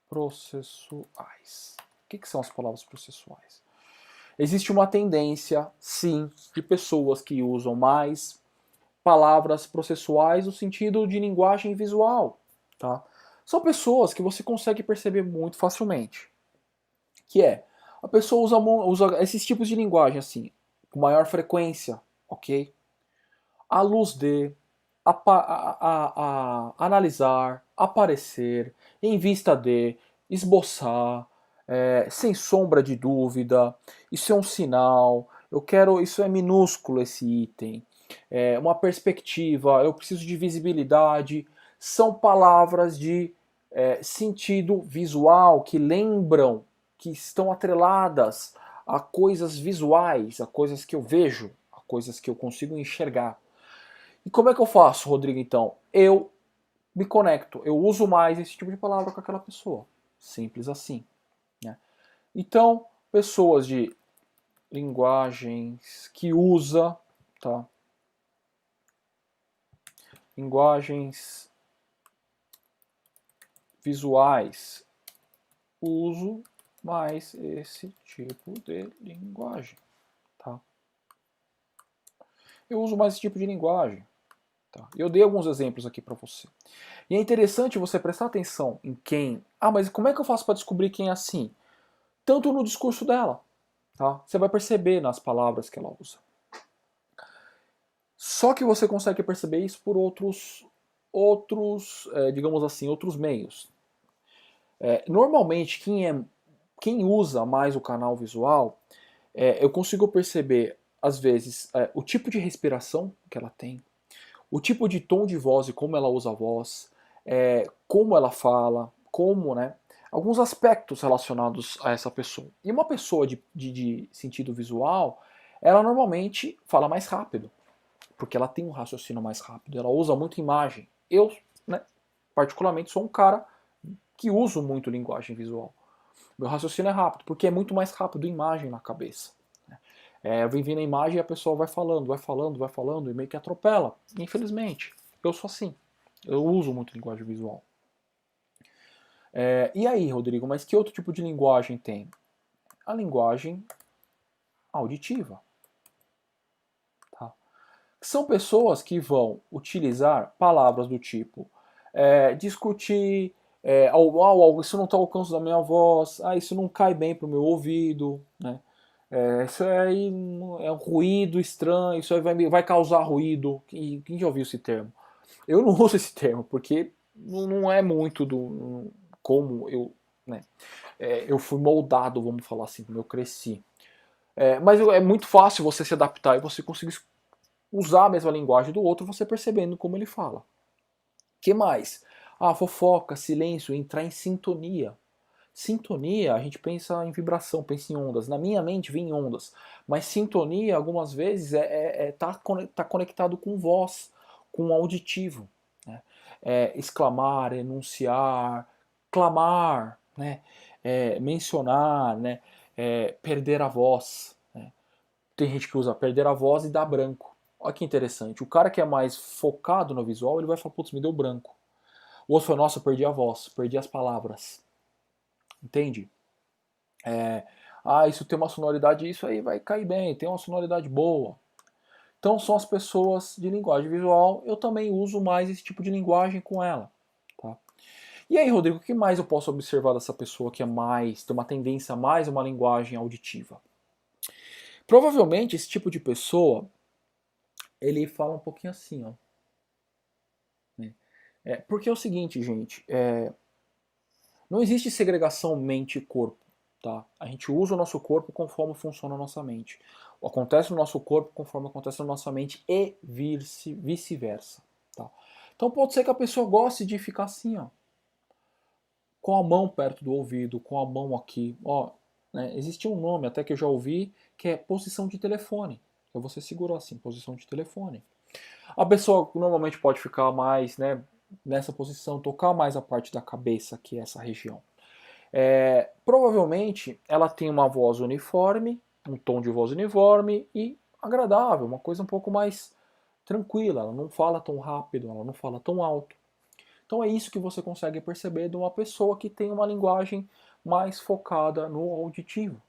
processuais. O que são as palavras processuais? Existe uma tendência, sim, de pessoas que usam mais palavras processuais no sentido de linguagem visual, tá? São pessoas que você consegue perceber muito facilmente, que é a pessoa usa esses tipos de linguagem assim, com maior frequência, ok? À luz de, analisar, aparecer, em vista de, esboçar, sem sombra de dúvida, isso é um sinal, eu quero, isso é minúsculo esse item, uma perspectiva, eu preciso de visibilidade, são palavras de sentido visual que lembram, que estão atreladas a coisas visuais, a coisas que eu vejo, a coisas que eu consigo enxergar. E como é que eu faço, Rodrigo, então? Eu me conecto, eu uso mais esse tipo de palavra com aquela pessoa. Simples assim, né? Então, pessoas de linguagens que usa, tá? Linguagens visuais, uso mais esse tipo de linguagem, tá? Eu uso mais esse tipo de linguagem. Tá? Eu dei alguns exemplos aqui para você. E é interessante você prestar atenção em quem. Ah, mas como é que eu faço para descobrir quem é assim? Tanto no discurso dela, tá? Você vai perceber nas palavras que ela usa. Só que você consegue perceber isso por outros, digamos assim, outros meios. Normalmente, quem usa mais o canal visual, eu consigo perceber, às vezes, o tipo de respiração que ela tem, o tipo de tom de voz e como ela usa a voz, como ela fala, como, né? Alguns aspectos relacionados a essa pessoa. E uma pessoa de sentido visual, ela normalmente fala mais rápido, porque ela tem um raciocínio mais rápido, ela usa muito imagem. Eu, né, particularmente, sou um cara que uso muito linguagem visual. Meu raciocínio é rápido, porque é muito mais rápido imagem na cabeça. Eu vem vindo a imagem e a pessoa vai falando, vai falando, vai falando e meio que atropela. Infelizmente, eu sou assim. Eu uso muito linguagem visual. E aí, Rodrigo, mas que outro tipo de linguagem tem? A linguagem auditiva. Tá? São pessoas que vão utilizar palavras do tipo discutir, isso não está ao alcance da minha voz, isso não cai bem para o meu ouvido, né? Isso aí é um ruído estranho, isso aí vai causar ruído. Quem já ouviu esse termo? Eu não uso esse termo, porque não é muito do como eu, né, eu fui moldado, vamos falar assim, como eu cresci. Mas é muito fácil você se adaptar e você conseguir usar a mesma linguagem do outro, você percebendo como ele fala. Que mais? Fofoca, silêncio, entrar em sintonia. Sintonia, a gente pensa em vibração, pensa em ondas. Na minha mente vem em ondas. Mas sintonia, algumas vezes, tá conectado com voz, com auditivo. Né? Exclamar, enunciar, clamar, né? Mencionar, né? Perder a voz. Né? Tem gente que usa perder a voz e dá branco. Olha que interessante. O cara que é mais focado no visual, ele vai falar, putz, me deu branco. O outro fala, nossa, perdi a voz, perdi as palavras. Entende? Isso tem uma sonoridade, isso aí vai cair bem, tem uma sonoridade boa. Então são as pessoas de linguagem visual, eu também uso mais esse tipo de linguagem com ela. Tá? E aí, Rodrigo, o que mais eu posso observar dessa pessoa que tem uma tendência a mais uma linguagem auditiva? Provavelmente esse tipo de pessoa, ele fala um pouquinho assim, ó. Né? Porque é o seguinte, gente, não existe segregação mente e corpo. Tá? A gente usa o nosso corpo conforme funciona a nossa mente. Acontece no nosso corpo conforme acontece na nossa mente e vice-versa. Tá? Então pode ser que a pessoa goste de ficar assim, ó, com a mão perto do ouvido, com a mão aqui. Ó, né? Existe um nome até que eu já ouvi que é posição de telefone. Então você segura assim, posição de telefone. A pessoa normalmente pode ficar mais, né, nessa posição, tocar mais a parte da cabeça, que é essa região. Provavelmente ela tem uma voz uniforme, um tom de voz uniforme e agradável, uma coisa um pouco mais tranquila. Ela não fala tão rápido, ela não fala tão alto. Então é isso que você consegue perceber de uma pessoa que tem uma linguagem mais focada no auditivo.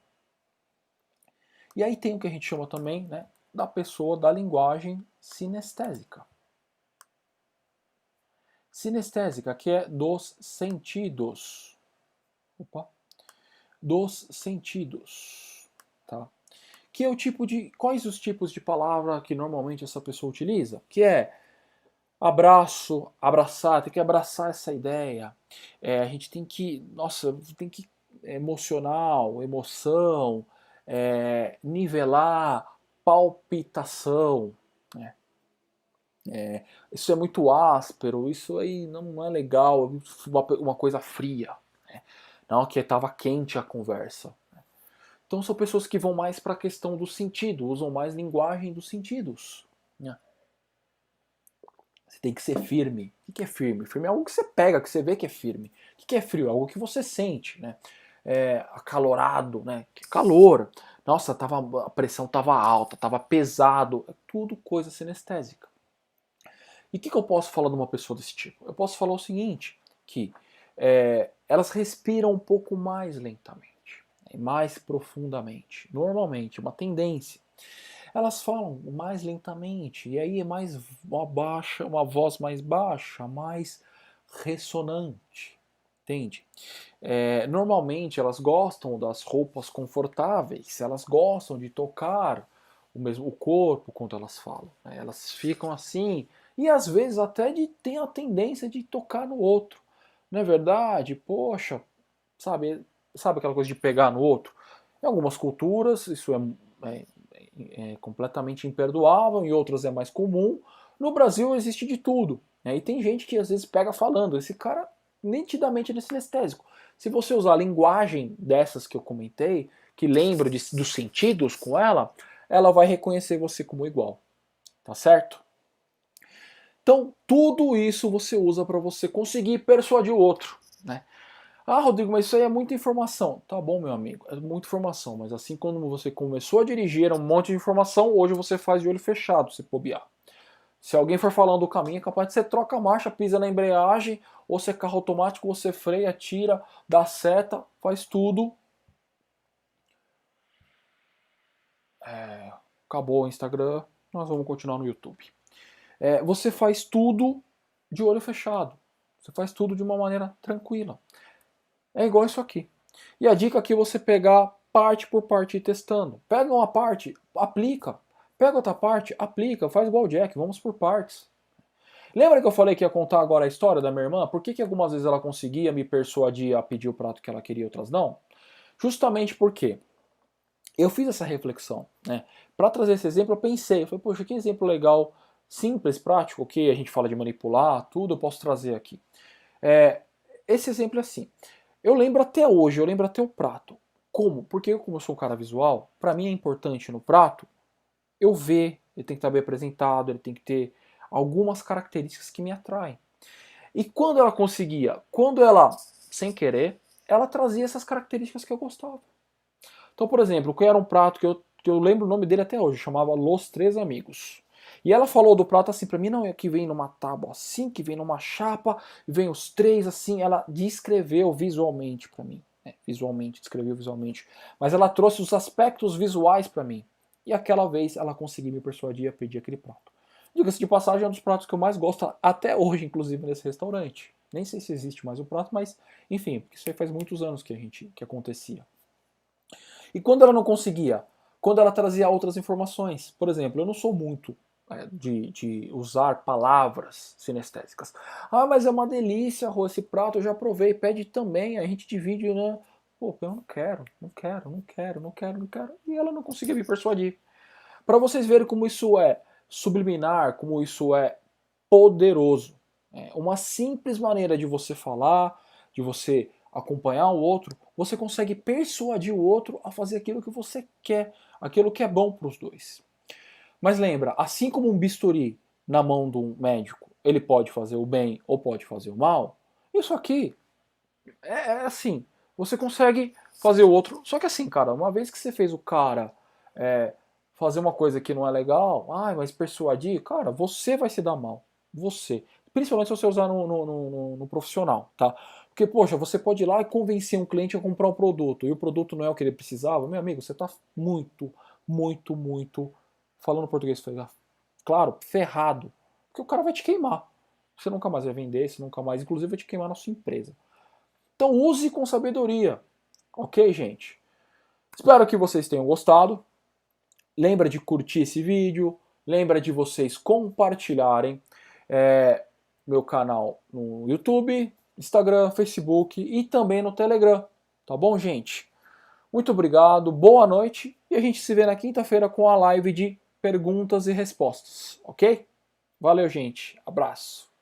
E aí tem o que a gente chama também, né, da pessoa da linguagem sinestésica. Sinestésica, que é dos sentidos. Opa. Dos sentidos. Tá? Que é o tipo de. Quais os tipos de palavra que normalmente essa pessoa utiliza? Que é abraço, abraçar, tem que abraçar essa ideia. A gente tem que. Nossa, tem que. Emocional, emoção, nivelar, palpitação. Né? Isso é muito áspero, isso aí não é legal, uma coisa fria. Né? Não, que estava quente a conversa. Então são pessoas que vão mais para a questão do sentido, usam mais linguagem dos sentidos. Né? Você tem que ser firme. O que é firme? Firme é algo que você pega, que você vê que é firme. O que é frio? É algo que você sente. Né? Acalorado, né? Que calor. Nossa, a pressão estava alta, estava pesado. É tudo coisa sinestésica. E o que eu posso falar de uma pessoa desse tipo? Eu posso falar o seguinte, que elas respiram um pouco mais lentamente, mais profundamente. Normalmente, uma tendência. Elas falam mais lentamente, e aí é mais uma voz mais baixa, mais ressonante. Entende? Normalmente elas gostam das roupas confortáveis, elas gostam de tocar o corpo quando elas falam. Né? Elas ficam assim, e às vezes até tem a tendência de tocar no outro. Não é verdade? Poxa, sabe aquela coisa de pegar no outro? Em algumas culturas isso é completamente imperdoável, em outras é mais comum. No Brasil existe de tudo. Né? E tem gente que às vezes pega falando, esse cara nitidamente é sinestésico. Se você usar a linguagem dessas que eu comentei, que lembra dos sentidos com ela vai reconhecer você como igual. Tá certo? Então, tudo isso você usa para você conseguir persuadir o outro. Né? Rodrigo, mas isso aí é muita informação. Tá bom, meu amigo, é muita informação, mas assim quando você começou a dirigir, era um monte de informação, hoje você faz de olho fechado, se bobear. Se alguém for falando o caminho, é capaz de você troca a marcha, pisa na embreagem, ou se é carro automático, você freia, tira, dá seta, faz tudo. Acabou o Instagram, nós vamos continuar no YouTube. Você faz tudo de olho fechado. Você faz tudo de uma maneira tranquila. É igual isso aqui. E a dica aqui é você pegar parte por parte e ir testando. Pega uma parte, aplica. Pega outra parte, aplica. Faz igual o Jack, vamos por partes. Lembra que eu falei que ia contar agora a história da minha irmã? Por que algumas vezes ela conseguia me persuadir a pedir o prato que ela queria e outras não? Justamente porque eu fiz essa reflexão, né? Para trazer esse exemplo, eu pensei, poxa, que exemplo legal, simples, prático, que a gente fala de manipular, tudo, eu posso trazer aqui. Esse exemplo é assim. Eu lembro até hoje, eu lembro até o prato. Como? Porque como eu sou um cara visual, para mim é importante no prato eu ver, ele tem que estar bem apresentado, ele tem que ter algumas características que me atraem. E quando ela conseguia, quando ela, sem querer, ela trazia essas características que eu gostava. Então, por exemplo, que era um prato que eu lembro o nome dele até hoje, chamava Los Três Amigos. E ela falou do prato assim pra mim, não, é que vem numa tábua assim, que vem numa chapa, vem os três assim, ela descreveu visualmente pra mim. Visualmente, descreveu visualmente. Mas ela trouxe os aspectos visuais pra mim. E aquela vez ela conseguiu me persuadir a pedir aquele prato. Diga-se de passagem, é um dos pratos que eu mais gosto até hoje, inclusive, nesse restaurante. Nem sei se existe mais o prato, mas enfim, porque isso aí faz muitos anos que acontecia. E quando ela não conseguia? Quando ela trazia outras informações. Por exemplo, eu não sou muito de usar palavras sinestésicas. Ah, mas é uma delícia, Rô, esse prato eu já provei, pede também, a gente divide, né? Pô, eu não quero, não quero, não quero, não quero, não quero. E ela não conseguia me persuadir. Para vocês verem como isso é subliminar, como isso é poderoso. Uma simples maneira de você falar, de você acompanhar o outro, você consegue persuadir o outro a fazer aquilo que você quer, aquilo que é bom para os dois. Mas lembra, assim como um bisturi na mão de um médico, ele pode fazer o bem ou pode fazer o mal, isso aqui é assim, você consegue fazer o outro. Só que assim, cara, uma vez que você fez o cara fazer uma coisa que não é legal, mas persuadir, cara, você vai se dar mal. Você. Principalmente se você usar no profissional, tá? Porque, poxa, você pode ir lá e convencer um cliente a comprar um produto e o produto não é o que ele precisava, meu amigo, você tá muito, muito, muito, falando português, claro, ferrado. Porque o cara vai te queimar. Você nunca mais vai vender, você nunca mais, inclusive, vai te queimar na sua empresa. Então use com sabedoria. Ok, gente? Espero que vocês tenham gostado. Lembra de curtir esse vídeo. Lembra de vocês compartilharem meu canal no YouTube, Instagram, Facebook e também no Telegram. Tá bom, gente? Muito obrigado, boa noite e a gente se vê na quinta-feira com a live de perguntas e respostas, ok? Valeu, gente. Abraço.